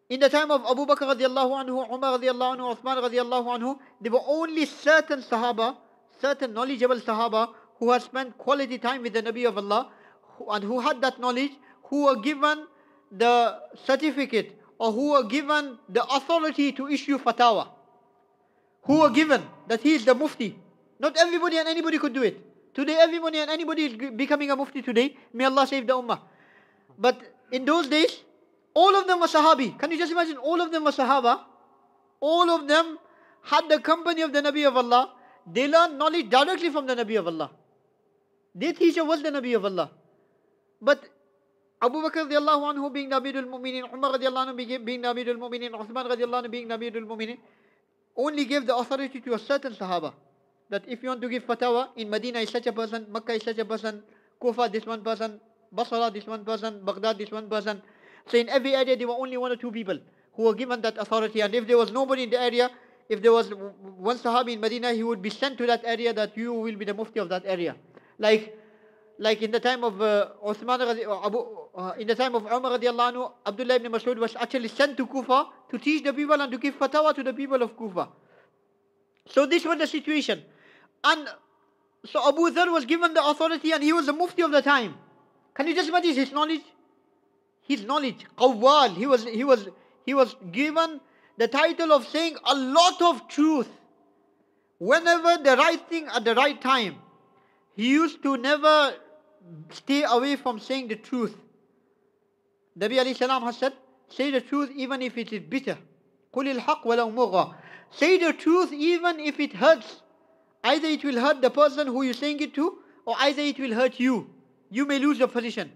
In the time of Abu Bakr Radiyallahu Anhu, Umar Radiyallahu Anhu, Uthman Radiyallahu Anhu, there were only certain Sahaba, certain knowledgeable Sahaba who had spent quality time with the Nabi of Allah and who had that knowledge, who were given the certificate or who were given the authority to issue fatwa, who were given that he is the mufti. Not everybody and anybody could do it. Today everybody and anybody is becoming a mufti today. May Allah save the ummah. But in those days, all of them were sahabi. Can you just imagine? All of them were sahaba. All of them had the company of the Nabi of Allah. They learned knowledge directly from the Nabi of Allah. Their teacher was the Nabi of Allah. But Abu Bakr radiallahu anhu being the Amirul Mu'minin, Umar radiallahu anhu being the Amirul Mu'minin, Uthman radiallahu anhu being the Amirul Mu'minin, only gave the authority to a certain Sahaba. That if you want to give fatwa, in Medina is such a person, Makkah is such a person, Kufa this one person, Basra this one person, Baghdad this one person. So in every area there were only one or two people who were given that authority. And if there was nobody in the area, if there was one Sahabi in Medina, he would be sent to that area that you will be the mufti of that area. Like in the time of in the time of Umar radiallahu anhu, Abdullah ibn Mas'ud was actually sent to Kufa to teach the people and to give fatwa to the people of Kufa. So this was the situation. And so Abu Dharr was given the authority and he was the mufti of the time. Can you just imagine his knowledge? His knowledge, Qawwal, he was given the title of saying a lot of truth. Whenever the right thing at the right time. He used to never stay away from saying the truth. Nabi alayhi salam has said, say the truth even if it is bitter. قُلِ الْحَقْ وَلَوْ مُغَّى. Say the truth even if it hurts. Either it will hurt the person who you're saying it to, or either it will hurt you. You may lose your position,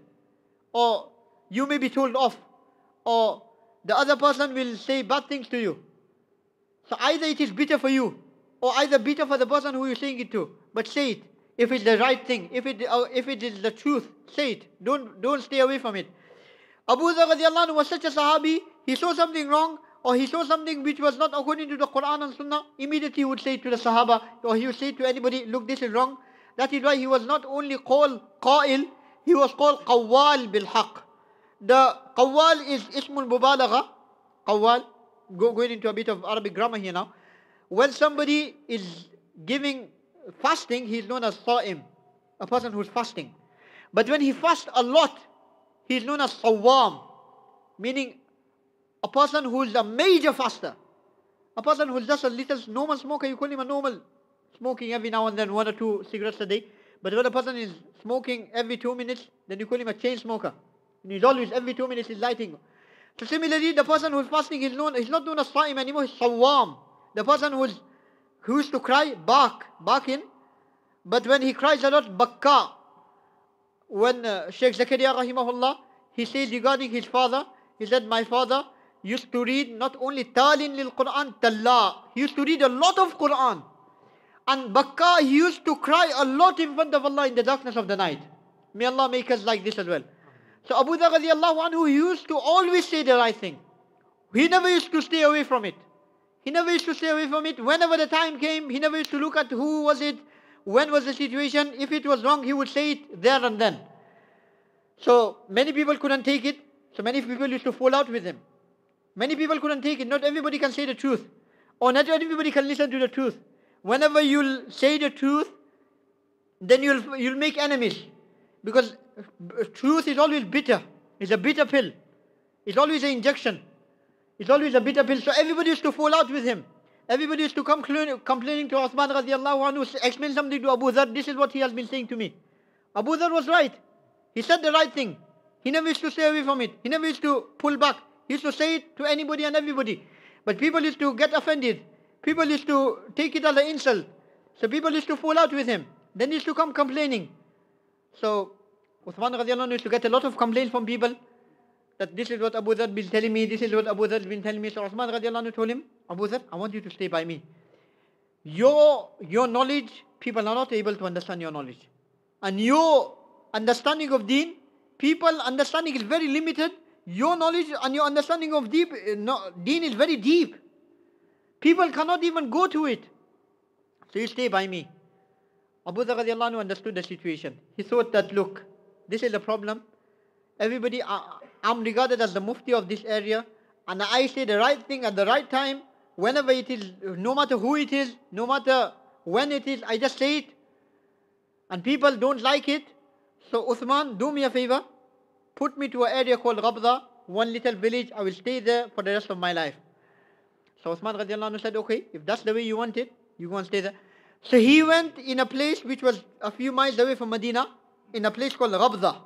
or you may be told off, or the other person will say bad things to you. So either it is bitter for you, or either bitter for the person who you're saying it to. But say it. If it's the right thing, if it is the truth, say it. Don't stay away from it. Abu Dharr radiallahu anhu was such a sahabi, he saw something wrong, or he saw something which was not according to the Quran and Sunnah, immediately he would say it to the Sahaba, or he would say to anybody, look, this is wrong. That is why he was not only called Qa'il, he was called Qawwal bil Haqq. The Qawwal is Ismul Mubalagha. Qawwal, going into a bit of Arabic grammar here now. When somebody is giving fasting, he is known as Sa'im, a person who is fasting. But when he fasts a lot, he is known as Sawwam, meaning a person who is a major faster. A person who is just a little normal smoker, you call him a normal smoking every now and then 1 or 2 cigarettes a day. But when a person is smoking every 2 minutes, then you call him a chain smoker. And he's always every 2 minutes he's lighting. So similarly, the person who is fasting he's not known as Sa'im anymore, he's Sawwam. The person who used to cry, barking. But when he cries a lot, bakka. When Sheikh Zakaria rahimahullah, he says regarding his father, he said, my father used to read not only talin lil Quran, talla. He used to read a lot of Quran. And bakka, he used to cry a lot in front of Allah in the darkness of the night. May Allah make us like this as well. So Abu Dharr radiyallahu anhu, he used to always say the right thing. He never used to stay away from it. Whenever the time came, he never used to look at who was it, when was the situation. If it was wrong, he would say it there and then. So many people couldn't take it. So many people used to fall out with him. Many people couldn't take it. Not everybody can say the truth. Or not everybody can listen to the truth. Whenever you'll say the truth, then you'll make enemies. Because truth is always bitter. It's a bitter pill. It's always an injection. It's always a bitter pill. So everybody used to fall out with him. Everybody used to come complaining to Uthman Radiyallahu Anhu, explain something to Abu Dharr. This is what he has been saying to me. Abu Dharr was right. He said the right thing. He never used to stay away from it. He never used to pull back. He used to say it to anybody and everybody. But people used to get offended. People used to take it as an insult. So people used to fall out with him. Then he used to come complaining. So Uthman Radiyallahu Anhu used to get a lot of complaints from people that this is what Abu Dharr been telling me, this is what Abu Dharr been telling me. So Uthman Radiyallahu Anhu told him, Abu Dharr, I want you to stay by me. Your knowledge, people are not able to understand your knowledge. And your understanding of deen, people understanding is very limited. Your knowledge and your understanding of deen is very deep. People cannot even go to it. So you stay by me. Abu Dharr Radiyallahu Anhu understood the situation. He thought that, look, this is the problem. Everybody, I'm regarded as the mufti of this area, and I say the right thing at the right time, whenever it is, no matter who it is, no matter when it is, I just say it. And people don't like it. So Uthman, do me a favor, put me to an area called Rabda, one little village, I will stay there for the rest of my life. So Uthman Radiyallahu Anhu said, okay, if that's the way you want it, you go and stay there. So he went in a place which was a few miles away from Medina, in a place called Rabda.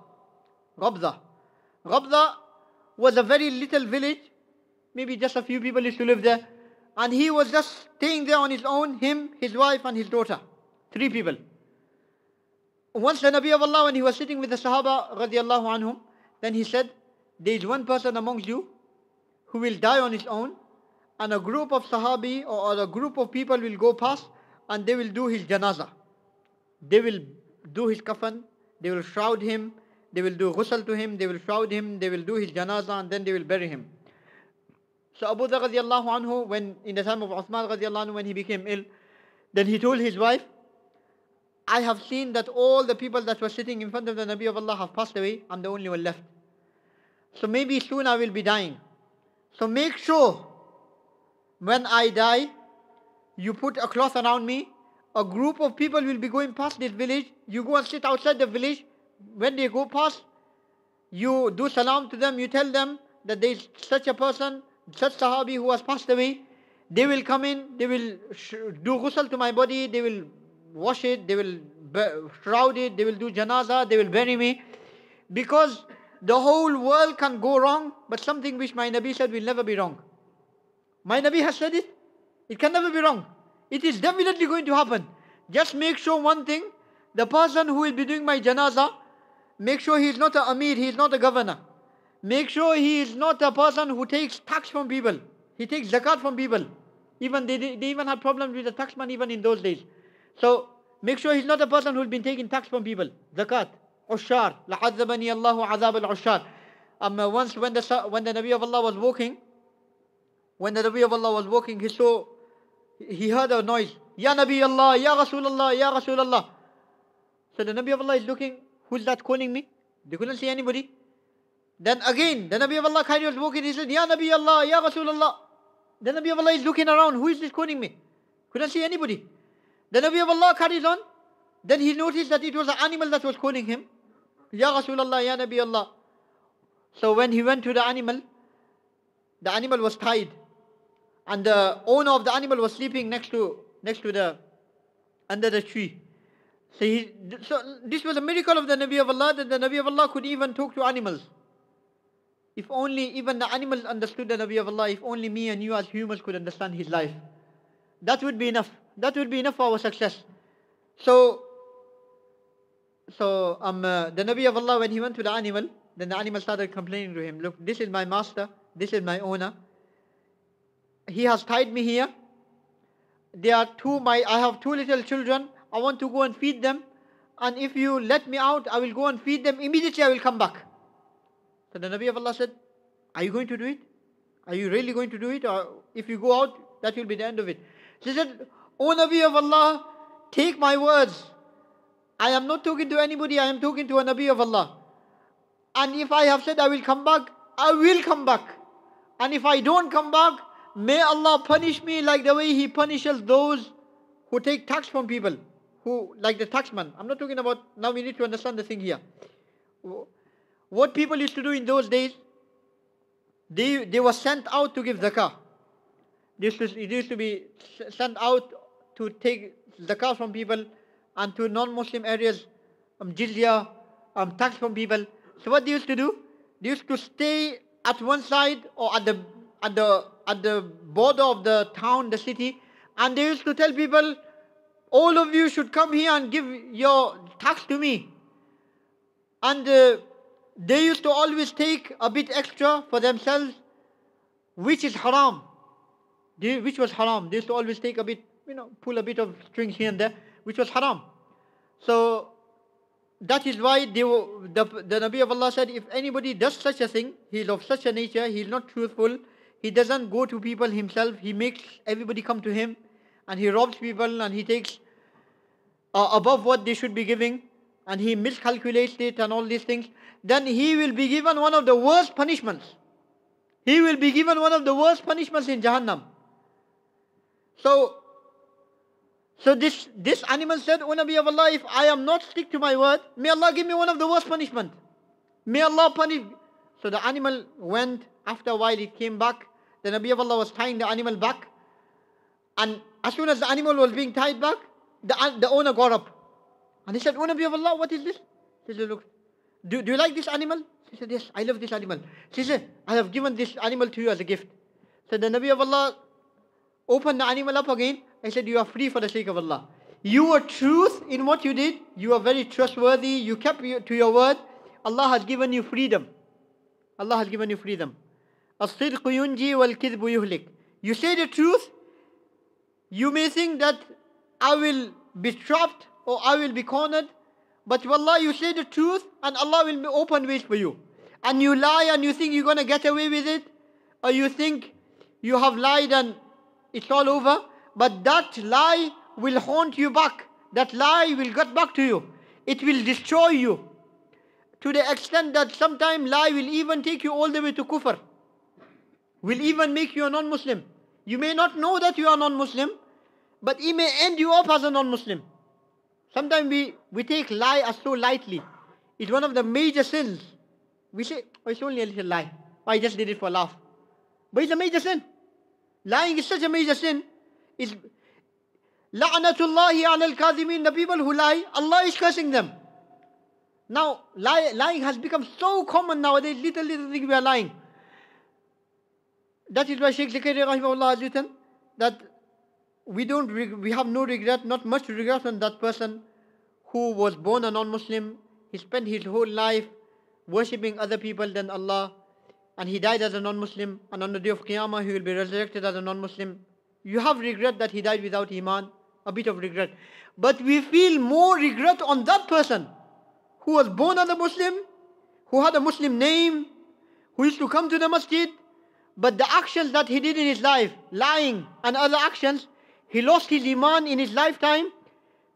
Rabda was a very little village, maybe just a few people used to live there. And he was just staying there on his own, him, his wife and his daughter. 3 people. Once the Nabi of Allah, when he was sitting with the sahabah Radiyallahu Anhum, then he said, there is one person amongst you who will die on his own, and a group of sahabi or a group of people will go past and they will do his janazah. They will do his kafan, they will shroud him, they will do ghusl to him, they will shroud him, they will do his janazah, and then they will bury him. So Abu Dharr Radiyallahu Anhu, when in the time of Uthman Radiyallahu Anhu, when he became ill, then he told his wife, I have seen that all the people that were sitting in front of the Nabi of Allah have passed away. I'm the only one left. So maybe soon I will be dying. So make sure when I die, you put a cloth around me. A group of people will be going past this village. You go and sit outside the village. When they go past, you do salam to them. You tell them that there is such a person, such sahabi who has passed away. They will come in. They will do ghusl to my body. They will wash it, they will shroud it, they will do janazah, they will bury me. Because the whole world can go wrong, but something which my Nabi said will never be wrong. My Nabi has said it, it can never be wrong. It is definitely going to happen. Just make sure one thing, the person who will be doing my janazah, make sure he is not an amir, he is not a governor. Make sure he is not a person who takes tax from people. He takes zakat from people. Even they even had problems with the taxman even in those days. So make sure he's not a person who's been taking tax from people. Zakat, ushar, la'adzabani Allahu azab al-ushar. Once when the Nabi of Allah was walking, he heard a noise. Ya Nabi Allah, Ya Rasulullah, Ya Rasulullah. So the Nabi of Allah is looking, who's that calling me? They couldn't see anybody. Then again, the Nabi of Allah carried on walking, he said, Ya Nabi Allah, Ya Rasulullah. The Nabi of Allah is looking around, who is this calling me? Couldn't see anybody. The Nabi of Allah carries on. Then he noticed that it was an animal that was calling him. Ya Rasulullah, Ya Nabi Allah. So when he went to the animal was tied. And the owner of the animal was sleeping next to under the tree. So this was a miracle of the Nabi of Allah, that the Nabi of Allah could even talk to animals. If only even the animals understood the Nabi of Allah, if only me and you as humans could understand his life. That would be enough. That would be enough for our success. So the Nabi of Allah, when he went to the animal, then the animal started complaining to him, look, this is my master, this is my owner. He has tied me here. I have 2 little children. I want to go and feed them. And if you let me out, I will go and feed them. Immediately I will come back. So the Nabi of Allah said, are you going to do it? Are you really going to do it? Or if you go out, that will be the end of it. She said, O Nabi of Allah, take my words. I am not talking to anybody, I am talking to a Nabi of Allah. And if I have said I will come back, I will come back. And if I don't come back, may Allah punish me like the way He punishes those who take tax from people. Who, like the taxman. I'm not talking about, now we need to understand the thing here. What people used to do in those days, they were sent out to give zakah. It used to be sent out to take zakat from people and to non-Muslim areas, jizya, tax from people. So what they used to do? They used to stay at one side or at the border of the town, the city, and they used to tell people, all of you should come here and give your tax to me. And they used to always take a bit extra for themselves, which is haram. Which was haram. They used to always take a bit, pull a bit of strings here and there, which was haram. So that is why the Nabi of Allah said, if anybody does such a thing, he is of such a nature, he is not truthful, he doesn't go to people himself, he makes everybody come to him, and he robs people and he takes above what they should be giving, and he miscalculates it and all these things, then he will be given one of the worst punishments. He will be given one of the worst punishments in Jahannam. So this animal said, O Nabi of Allah, if I am not stick to my word, may Allah give me one of the worst punishment. May Allah punish. So the animal went. After a while it came back. The Nabi of Allah was tying the animal back. And as soon as the animal was being tied back, the owner got up. And he said, O Nabi of Allah, what is this? He said, look, do you like this animal? He said, yes, I love this animal. He said, I have given this animal to you as a gift. So the Nabi of Allah opened the animal up again. I said, you are free for the sake of Allah. You were truth in what you did. You are very trustworthy. You kept to your word. Allah has given you freedom. Allah has given you freedom. الصدق ينجي والكذب يهلك. You say the truth. You may think that I will be trapped or I will be cornered. But wallah, you say the truth and Allah will open ways for you. And you lie and you think you're going to get away with it. Or you think you have lied and it's all over. But that lie will haunt you back. That lie will get back to you. It will destroy you. To the extent that sometimes lie will even take you all the way to kufr. Will even make you a non-Muslim. You may not know that you are non-Muslim, but it may end you up as a non-Muslim. Sometimes we take lie as so lightly. It's one of the major sins. We say, oh, it's only a little lie. I just did it for a laugh. But it's a major sin. Lying is such a major sin. It's La'natullahi ala al-kadhimin. The people who lie, Allah is cursing them. Now, lying has become so common nowadays. Little things we are lying. That is why Shaykh Zakaria rahimahullah has written that we have no regret, not much regret on that person who was born a non-Muslim. He spent his whole life worshipping other people than Allah, and he died as a non-Muslim, and on the day of Qiyamah he will be resurrected as a non-Muslim. You have regret that he died without Iman, a bit of regret. But we feel more regret on that person who was born as a Muslim, who had a Muslim name, who used to come to the masjid, but the actions that he did in his life, lying and other actions, he lost his Iman in his lifetime.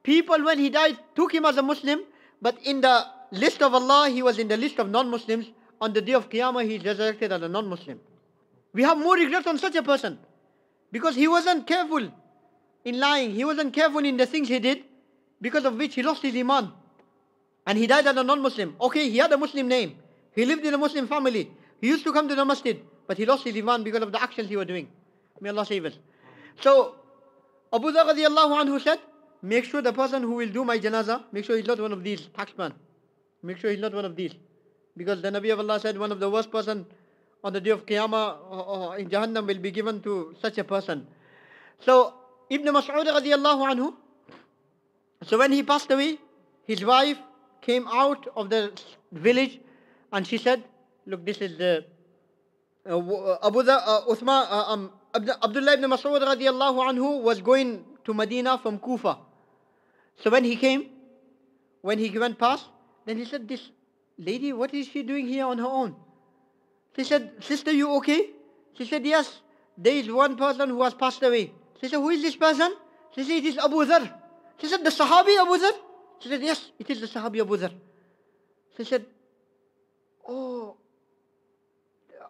People, when he died, took him as a Muslim, but in the list of Allah, he was in the list of non-Muslims. On the day of Qiyamah, he is resurrected as a non-Muslim. We have more regret on such a person, because he wasn't careful in lying. He wasn't careful in the things he did, because of which he lost his Iman. And he died as a non-Muslim. Okay, he had a Muslim name. He lived in a Muslim family. He used to come to the masjid, but he lost his Iman because of the actions he was doing. May Allah save us. So, Abu Dharr Radiyallahu Anhu said, make sure the person who will do my janazah, make sure he's not one of these taxman. Make sure he's not one of these. Because the Nabi of Allah said, one of the worst person on the day of Qiyamah or in Jahannam will be given to such a person. So, Ibn Mas'ud Radiyallahu Anhu, so when he passed away, his wife came out of the village and she said, look, this is the Abdullah ibn Mas'ud Radiyallahu Anhu was going to Medina from Kufa. So when he went past, then he said, this lady, what is she doing here on her own? She said, sister, you okay? She said, yes, there is one person who has passed away. She said, who is this person? She said, it is Abu Dharr. She said, the Sahabi Abu Dharr? She said, yes, it is the Sahabi Abu Dharr. She said, oh,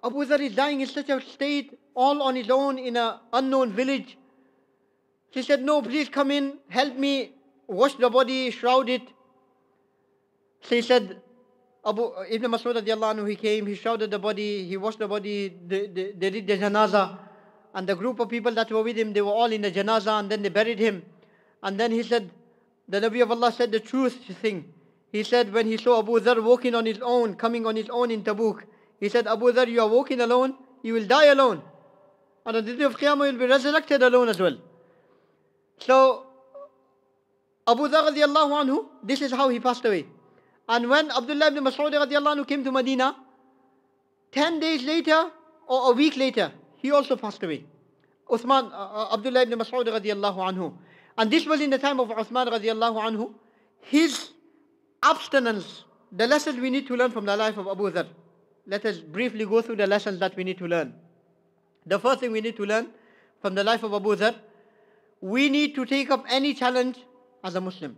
Abu Dharr is dying in such a state, all on his own in an unknown village. She said, no, please come in, help me wash the body, shroud it. She said, Ibn Mas'ud Radiyallahu Anhu, he came, he shrouded the body, he washed the body, they did the janazah. and the group of people that were with him, they were all in the janazah, and then they buried him. And then he said, the Nabi of Allah said the truth thing. He said when he saw Abu Dharr walking on his own, coming on his own in Tabuk, he said, Abu Dharr, you are walking alone, you will die alone. And on the day of Qiyamah, you will be resurrected alone as well. So, Abu Dharr Radiyallahu Anhu, this is how he passed away. And when Abdullah ibn Mas'ud Radiyallahu Anhu came to Medina, 10 days later, or a week later, he also passed away. Abdullah ibn Mas'ud Radiyallahu Anhu. And this was in the time of Uthman Radiyallahu Anhu. His abstinence, the lessons we need to learn from the life of Abu Dharr. Let us briefly go through the lessons that we need to learn. The first thing we need to learn from the life of Abu Dharr, we need to take up any challenge as a Muslim.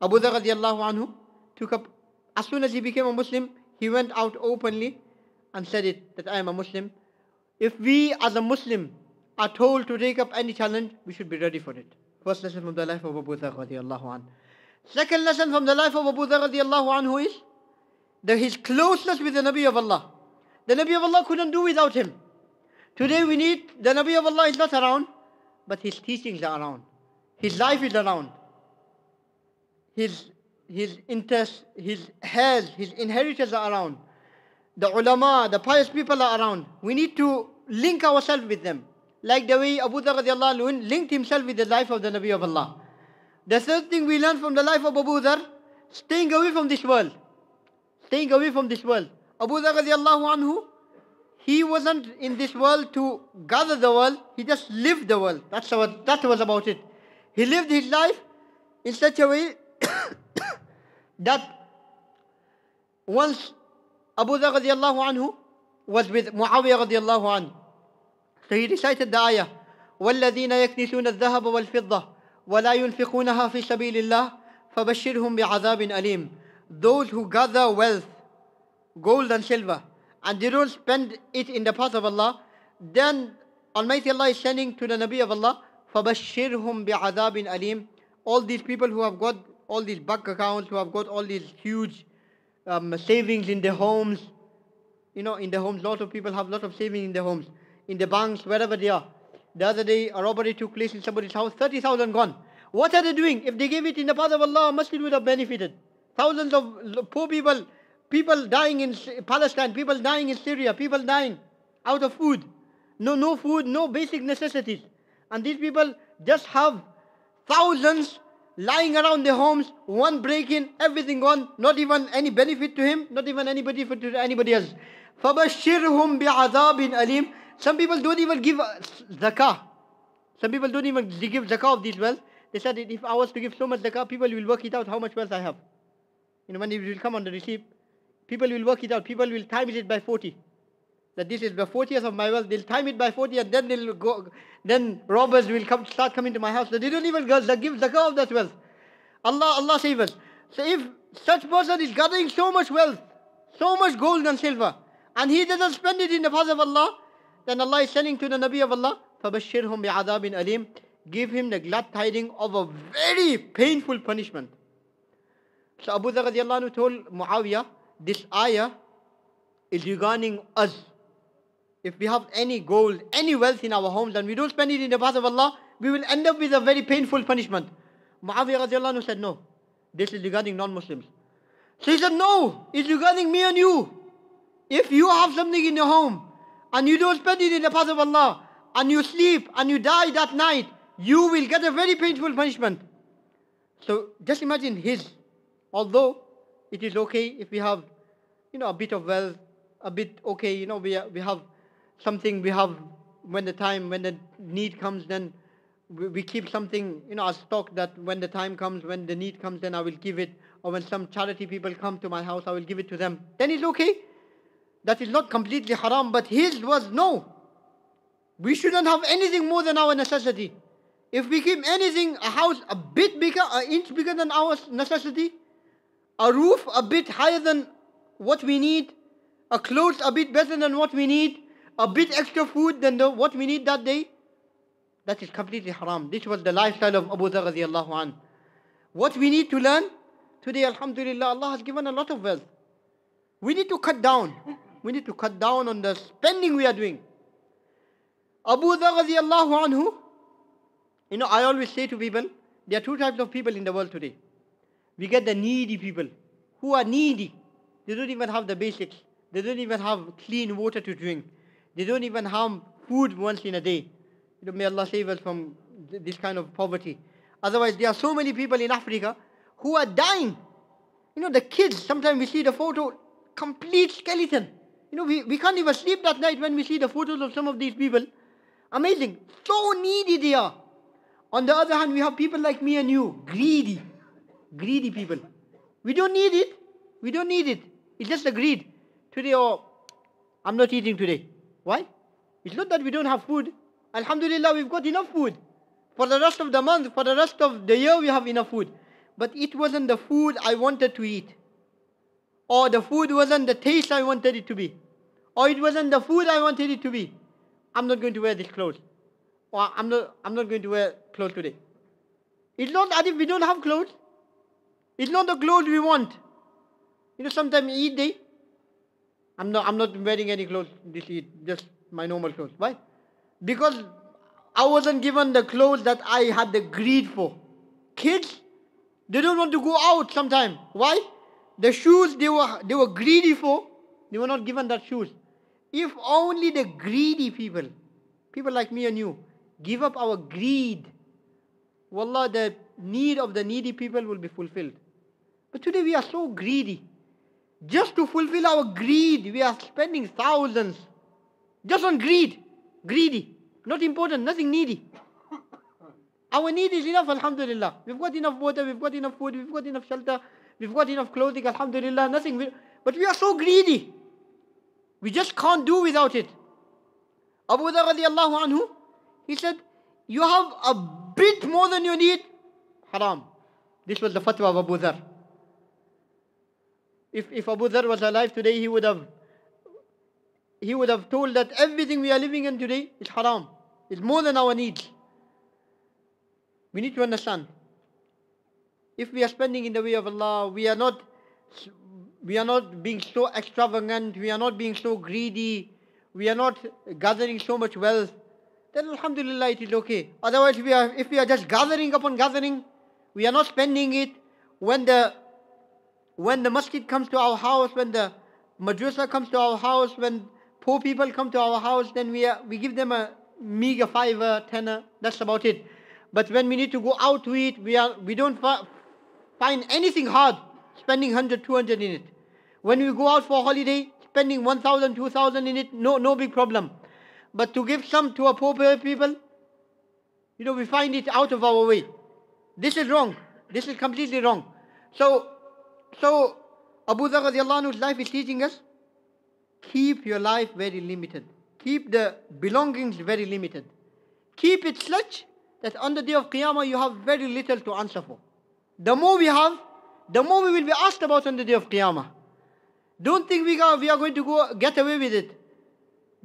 Abu Dharr Radiyallahu Anhu took up, as soon as he became a Muslim, he went out openly and said it, that I am a Muslim. If we as a Muslim are told to take up any challenge, we should be ready for it. First lesson from the life of Abu Dharr Radiyallahu Anhu. Second lesson from the life of Abu Dharr Radiyallahu Anhu is his closeness with the Nabi of Allah. The Nabi of Allah couldn't do without him. Today we need, the Nabi of Allah is not around, but his teachings are around. His life is around. His interest, his heirs, his inheritors are around. The ulama, the pious people are around. We need to link ourselves with them. Like the way Abu Dharr Radiyallahu Anhu linked himself with the life of the Nabi of Allah. The third thing we learn from the life of Abu Dharr, staying away from this world. Staying away from this world. Abu Dharr Radiyallahu Anhu, he wasn't in this world to gather the world, he just lived the world. That was about it. He lived his life in such a way that once Abu Dharr Radiyallahu Anhu was with Muawiyah Radiyallahu Anhu. So he recited the ayah, وَالَّذِينَ يَكْنِسُونَ الذَّهَبَ وَالْفِضَّةَ وَلَا يُنْفِقُونَهَا فِي سَبِيلِ اللَّهِ فَبَشِّرْهُمْ بِعَذَابٍ أَلِيمٍ. Those who gather wealth, gold and silver, and they don't spend it in the path of Allah, then Almighty Allah is sending to the Nabi of Allah, فَبَشِّرْهُمْ بِعَذَابٍ أَلِيمٍ. All these people who have got all these bank accounts, who have got all these huge savings in their homes. You know, in the homes, lots of people have a lot of savings in their homes, in the banks, wherever they are. The other day, a robbery took place in somebody's house, 30,000 gone. What are they doing? If they gave it in the path of Allah, a masjid would have benefited. Thousands of poor people, people dying in Palestine, people dying in Syria, people dying out of food. No food, no basic necessities. And these people just have thousands lying around their homes, one break-in, everything gone, not even any benefit to him, not even any benefit to anybody else. فَبَشِّرْهُمْ بِعَذَابٍ أَلِيمٍ. Some people don't even give zakah. Some people don't even give zakah of this wealth. They said, if I was to give so much zakah, people will work it out how much wealth I have. You know, when it will come on the receipt, people will work it out. People will time it by 40. That this is the 40th of my wealth. They'll time it by 40, and then they'll go. Then robbers will start coming to my house. So they don't even give zakah of that wealth. Allah save us. So if such person is gathering so much wealth, so much gold and silver, and he doesn't spend it in the path of Allah, then Allah is sending to the Nabi of Allah, فَبَشِّرْهُمْ بِعَذَابٍ أَلِيمٍ. Give him the glad tidings of a very painful punishment. So Abu Dharr Radiyallahu Anhu told Muawiyah, this ayah is regarding us. If we have any gold, any wealth in our homes and we don't spend it in the path of Allah, we will end up with a very painful punishment. Muawiyah Radiyallahu Anhu said, no, this is regarding non-Muslims. So he said, no, it's regarding me and you. If you have something in your home and you don't spend it in the path of Allah, and you sleep and you die that night, you will get a very painful punishment. So just imagine although it is okay if we have, a bit of wealth, a bit okay, we have something, when the need comes, then we keep something, as stock, that when the time comes, when the need comes, then I will give it. Or when some charity people come to my house, I will give it to them. Then it's okay. That is not completely haram, but his was no. We shouldn't have anything more than our necessity. If we keep anything, a house a bit bigger, an inch bigger than our necessity, a roof a bit higher than what we need, a clothes a bit better than what we need, a bit extra food than what we need that day, that is completely haram. This was the lifestyle of Abu Dharr Radiyallahu Anhu. What we need to learn, today alhamdulillah, Allah has given a lot of wealth. We need to cut down. We need to cut down on the spending we are doing. Abu Dharr Radiyallahu Anhu, I always say to people, there are two types of people in the world today. We get the needy people who are needy. They don't even have the basics. They don't even have clean water to drink. They don't even have food once in a day. May Allah save us from this kind of poverty. Otherwise, there are so many people in Africa who are dying. The kids, sometimes we see the photo, complete skeleton. We can't even sleep that night when we see the photos of some of these people. Amazing. So needy they are. On the other hand, we have people like me and you, greedy. Greedy people. We don't need it. We don't need it. It's just a greed. Today, I'm not eating today. Why? It's not that we don't have food. Alhamdulillah, we've got enough food. For the rest of the month, for the rest of the year, we have enough food. But it wasn't the food I wanted to eat. Or the food wasn't the taste I wanted it to be. Or it wasn't the food I wanted it to be. I'm not going to wear this clothes. Or I'm not going to wear clothes today. It's not as if we don't have clothes. It's not the clothes we want. Sometimes Eid day, I'm not wearing any clothes this Eid, just my normal clothes. Why? Because I wasn't given the clothes that I had the greed for. Kids, they don't want to go out sometimes. Why? The shoes they were greedy for, they were not given that shoes. If only the greedy people like me and you, give up our greed, wallah, the need of the needy people will be fulfilled. But today we are so greedy. Just to fulfill our greed, we are spending thousands. Just on greed. Greedy. Not important, nothing needy. Our need is enough, alhamdulillah. We've got enough water, we've got enough food, we've got enough shelter, we've got enough clothing, alhamdulillah, nothing. But we are so greedy. We just can't do without it. Abu Dharr Radiyallahu Anhu, he said, you have a bit more than you need, haram. This was the fatwa of Abu Dharr. If Abu Dharr was alive today, he would have told that everything we are living in today is haram. It's more than our needs. We need to understand. If we are spending in the way of Allah, we are not being so extravagant, we are not being so greedy, we are not gathering so much wealth, then alhamdulillah it is okay. Otherwise, if we are just gathering upon gathering, we are not spending it. When the masjid comes to our house, when the madrasa comes to our house, when poor people come to our house, then we give them a meager fiver, tenner, that's about it. But when we need to go out to eat, we don't find anything hard spending 100, 200 in it. When we go out for a holiday, spending 1,000, 2,000 in it, no big problem. But to give some to a poor people, we find it out of our way. This is wrong. This is completely wrong. So Abu Dharr Radiyallahu Anhu's life is teaching us, keep your life very limited. Keep the belongings very limited. Keep it such that on the day of Qiyamah you have very little to answer for. The more we have, the more we will be asked about on the day of Qiyamah. Don't think we are going to go get away with it.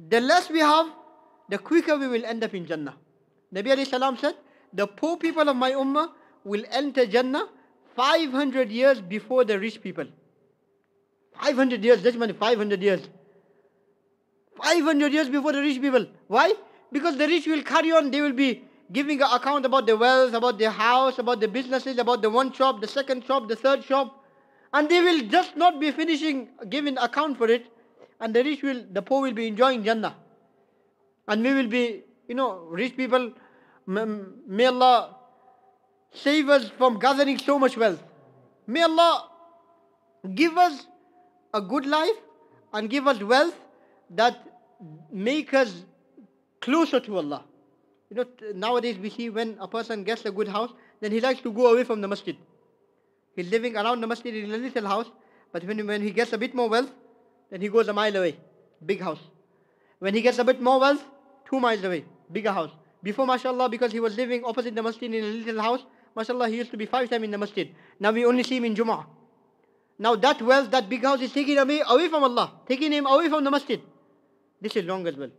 The less we have, the quicker we will end up in Jannah. Nabi alayhi salam said, the poor people of my ummah will enter Jannah 500 years before the rich people. 500 years, that's money, 500 years. 500 years before the rich people. Why? Because the rich will carry on, they will be giving an account about their wealth, about their house, about their businesses, about the one shop, the second shop, the third shop. And they will just not be giving account for it. And the poor will be enjoying Jannah. And we will be, rich people, may Allah save us from gathering so much wealth. May Allah give us a good life and give us wealth that make us closer to Allah. Nowadays we see when a person gets a good house, then he likes to go away from the masjid. He's living around the masjid in a little house, but when he gets a bit more wealth, then he goes a mile away, big house. When he gets a bit more wealth, 2 miles away, bigger house. Before, mashallah, because he was living opposite the masjid in a little house, mashallah, he used to be 5 times in the masjid. Now we only see him in Jum'ah. Now that wealth, that big house is taking him away from Allah, taking him away from the masjid. This is wrong as well.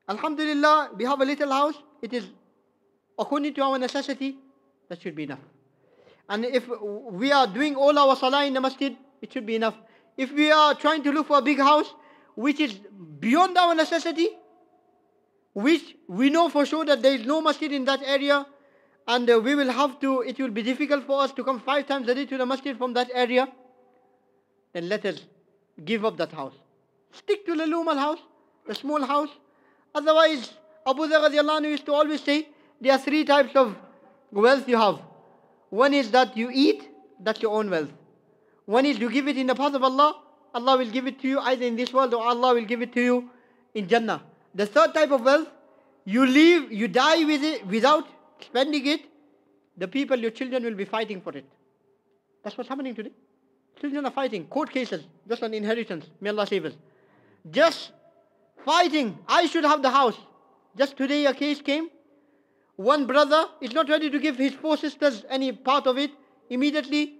Alhamdulillah, we have a little house. It is according to our necessity. That should be enough. And if we are doing all our salah in the masjid, it should be enough. If we are trying to look for a big house, which is beyond our necessity, which we know for sure that there is no masjid in that area, and we will have to, it will be difficult for us to come 5 times a day to the masjid from that area, then let us give up that house. Stick to the lumal house, the small house. Otherwise, Abu Dharr Radiyallahu Anhu used to always say, there are 3 types of wealth you have. One is that you eat, that's your own wealth. One is you give it in the path of Allah, Allah will give it to you either in this world or Allah will give it to you in Jannah. The third type of wealth, you live, you die with it without spending it, the people, your children will be fighting for it. That's what's happening today. Children are fighting, court cases, just on inheritance. May Allah save us. Just fighting, I should have the house. Just today a case came, one brother is not ready to give his 4 sisters any part of it. Immediately,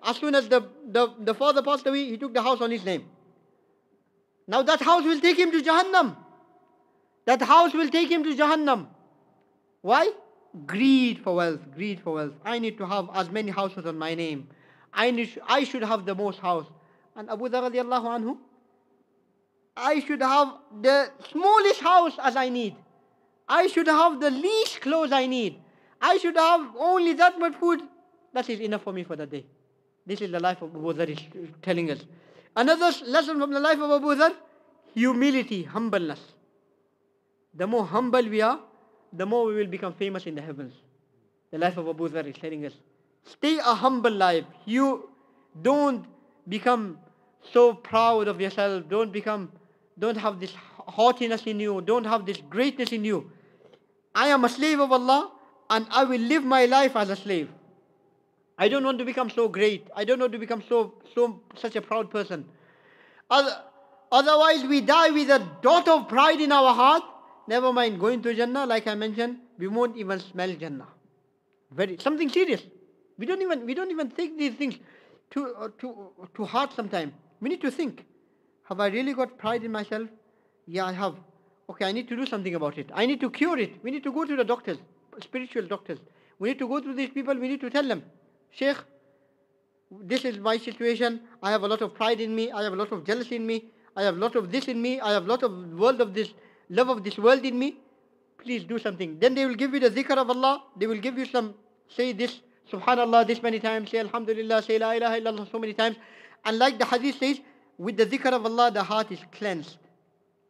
as soon as the father passed away, he took the house on his name. Now that house will take him to Jahannam. That house will take him to Jahannam. Why? Greed for wealth, greed for wealth. I need to have as many houses on my name. I should have the most house. And Abu Dharr Radiyallahu Anhu, I should have the smallest house as I need. I should have the least clothes I need. I should have only that much food. That is enough for me for the day. This is the life of Abu Dharr is telling us. Another lesson from the life of Abu Dharr, humility, humbleness. The more humble we are, the more we will become famous in the heavens. The life of Abu Dharr is telling us, stay a humble life. You don't become so proud of yourself. Don't have this haughtiness in you. Don't have this greatness in you. I am a slave of Allah and I will live my life as a slave. I don't want to become so great. I don't want to become such a proud person. Otherwise we die with a dot of pride in our heart. Never mind going to Jannah, like I mentioned, we won't even smell Jannah. Something serious. We don't even take these things to heart sometimes. We need to think, have I really got pride in myself? Yeah, I have. Okay, I need to do something about it. I need to cure it. We need to go to the doctors, spiritual doctors. We need to go to these people, we need to tell them, Sheikh, this is my situation. I have a lot of pride in me. I have a lot of jealousy in me. I have a lot of this in me. I have a lot of love of this world in me. Please do something. Then they will give you the zikr of Allah. They will give you say this, Subhanallah this many times, say Alhamdulillah, say La ilaha illallah so many times. And like the hadith says, with the zikr of Allah, the heart is cleansed.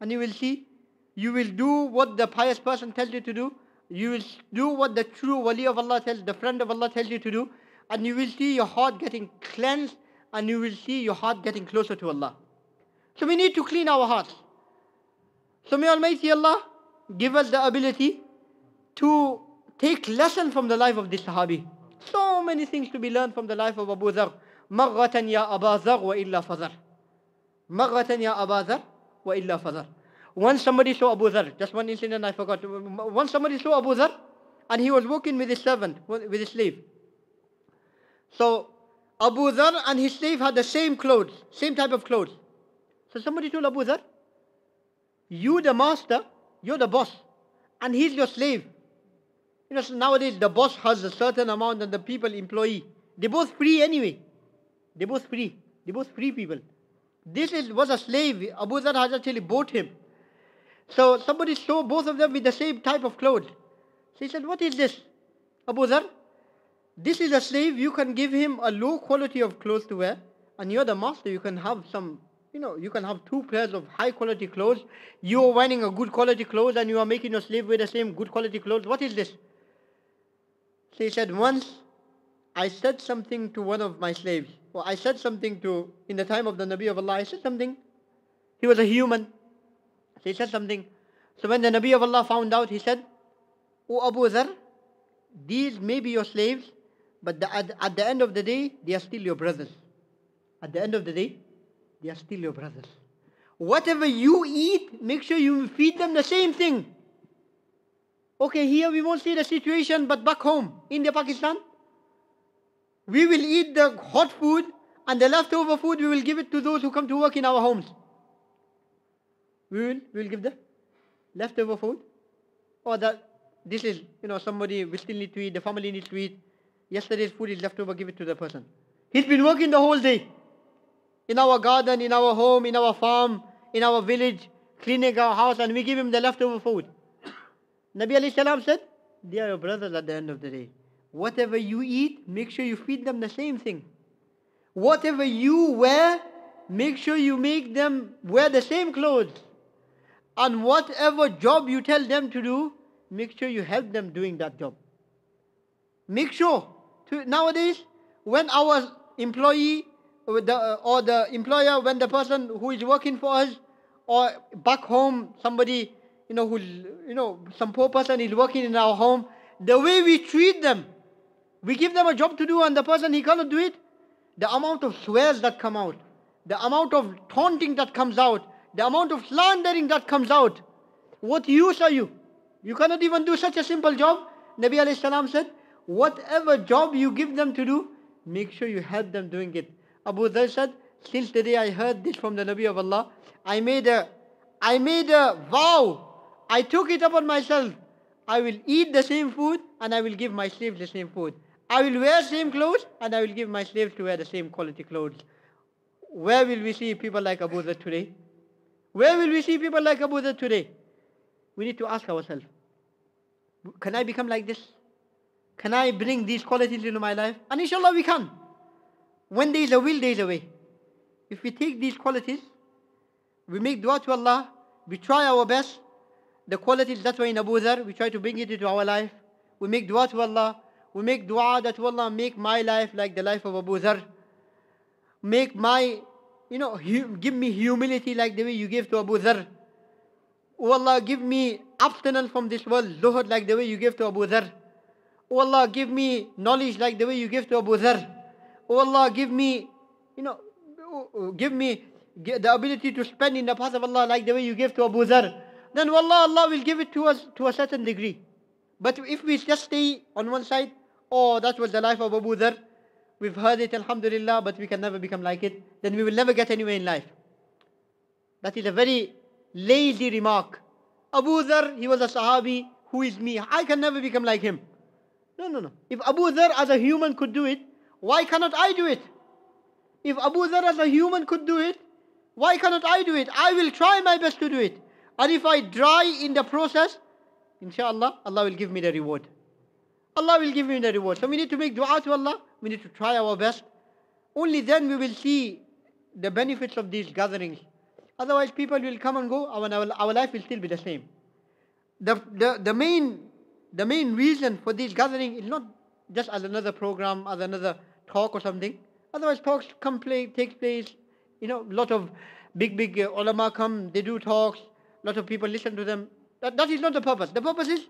And you will see, you will do what the pious person tells you to do. You will do what the true wali of Allah the friend of Allah tells you to do. And you will see your heart getting cleansed, and you will see your heart getting closer to Allah. So we need to clean our hearts. So may Almighty Allah give us the ability to take lesson from the life of this Sahabi. So many things to be learned from the life of Abu Dharr. Maghatan ya Aba Dharr wa illa fadhar. Maghatan ya Aba Dharr wa illa fadhar. Once somebody saw Abu Dharr, just one incident I forgot. Once somebody saw Abu Dharr, and he was walking with his servant, with his slave. So Abu Dharr and his slave had the same clothes, same type of clothes. So somebody told Abu Dharr, you the master, you're the boss, and he's your slave. You know, so nowadays the boss has a certain amount and the people employee. They're both free anyway. They're both free. They're both free people. Was a slave. Abu Dharr had actually bought him. So somebody saw both of them with the same type of clothes. So he said, what is this? Abu Dharr, this is a slave. You can give him a low quality of clothes to wear, and you're the master. You can have you can have 2 pairs of high quality clothes. You are wearing a good quality clothes, and you are making your slave wear the same good quality clothes. What is this? So he said, once I said something to one of my slaves, or I said something in the time of the Nabi of Allah, I said something. He was a human. So he said something. So when the Nabi of Allah found out, he said, O Abu Dharr, these may be your slaves, but at the end of the day, they are still your brothers. At the end of the day, they are still your brothers. Whatever you eat, make sure you feed them the same thing. Okay, here we won't see the situation, but back home, India, Pakistan, we will eat the hot food, and the leftover food we will give it to those who come to work in our homes. We will give the leftover food, or this is, somebody will still need to eat, the family needs to eat. Yesterday's food is left over, give it to the person. He's been working the whole day. In our garden, in our home, in our farm, in our village, cleaning our house, and we give him the leftover food. Nabi alayhi salam said, they are your brothers at the end of the day. Whatever you eat, make sure you feed them the same thing. Whatever you wear, make sure you make them wear the same clothes. And whatever job you tell them to do, make sure you help them doing that job. Make sure. Nowadays, when our employee or the employer, when the person who is working for us, or back home, somebody, some poor person is working in our home, the way we treat them, we give them a job to do and the person, he cannot do it. The amount of swears that come out, the amount of taunting that comes out, the amount of slandering that comes out. What use are you? You cannot even do such a simple job. Nabi alayhi salam said, whatever job you give them to do, make sure you help them doing it. Abu Dharr said, since the day I heard this from the Nabi of Allah, I made a vow. I took it upon myself. I will eat the same food and I will give my slaves the same food. I will wear same clothes and I will give my slaves to wear the same quality clothes. Where will we see people like Abu Dharr today? Where will we see people like Abu Dharr today? We need to ask ourselves, can I become like this? Can I bring these qualities into my life? And inshallah we can. When there is a will, there is a way. If we take these qualities, we make dua to Allah, we try our best. The qualities that were in Abu Dharr, we try to bring it into our life. We make dua to Allah. We make dua that Allah make my life like the life of Abu Dharr. Make my, give me humility like the way you gave to Abu Dharr. Oh Allah, give me abstinence from this world, zuhud like the way you gave to Abu Dharr. Oh Allah, give me knowledge like the way you gave to Abu Dharr. Oh Allah, give me, give me the ability to spend in the path of Allah like the way you gave to Abu Dharr. Then wallah, Allah will give it to us to a certain degree. But if we just stay on one side, oh, that was the life of Abu Dharr, we've heard it, alhamdulillah, but we can never become like it, then we will never get anywhere in life. That is a very lazy remark. Abu Dharr, he was a sahabi, who is me? I can never become like him. No. If Abu Dharr as a human could do it, why cannot I do it? If Abu Dharr as a human could do it, why cannot I do it? I will try my best to do it. And if I die in the process, inshallah, Allah will give me the reward. Allah will give me the reward. So we need to make dua to Allah. We need to try our best. Only then we will see the benefits of these gatherings. Otherwise, people will come and go, and our life will still be the same. The main reason for this gathering is not just as another program, as another talk or something. Otherwise, talks take place. Lot of big ulama come, they do talks. Lot of people listen to them. That is not the purpose. The purpose is,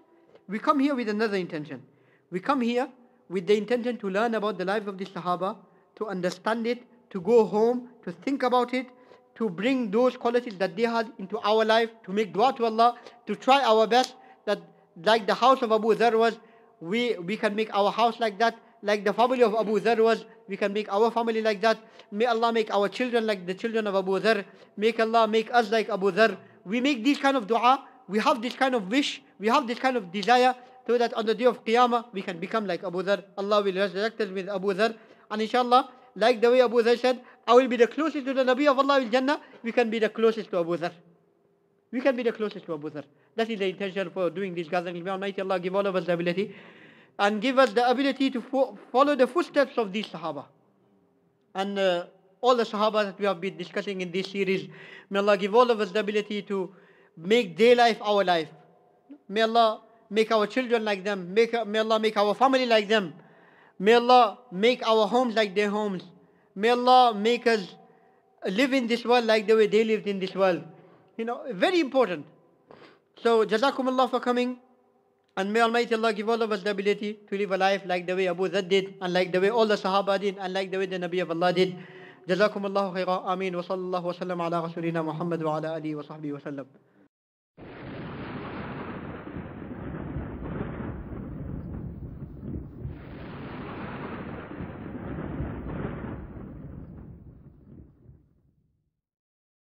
we come here with another intention. We come here with the intention to learn about the life of the Sahaba, to understand it, to go home, to think about it, to bring those qualities that they had into our life, to make dua to Allah, to try our best, that like the house of Abu Dharr was, we can make our house like that. Like the family of Abu Dharr was, we can make our family like that. May Allah make our children like the children of Abu Dharr. Make Allah make us like Abu Dharr. We make this kind of dua, we have this kind of wish, we have this kind of desire, so that on the day of Qiyamah, we can become like Abu Dharr. Allah will resurrect us with Abu Dharr. And inshallah, like the way Abu Dharr said, I will be the closest to the Nabi of Allah in Jannah, we can be the closest to Abu Dharr. We can be the closest to Abu Dharr. That is the intention for doing this gathering. May Almighty Allah give all of us the ability, and give us the ability to follow the footsteps of these Sahaba. And all the Sahaba that we have been discussing in this series, may Allah give all of us the ability to make their life our life. May Allah make our children like them. May Allah make our family like them. May Allah make our homes like their homes. May Allah make us live in this world like the way they lived in this world. Very important. So, Jazakumullah for coming. And may Almighty Allah give all of us the ability to live a life like the way Abu Dharr did, and like the way all the Sahaba did, and like the way the Nabi of Allah did. Jazakumullahu khairan. Ameen. Wa sallallahu wa sallam ala Rasulina Muhammad wa ala alihi wa sahbihi wa sallam.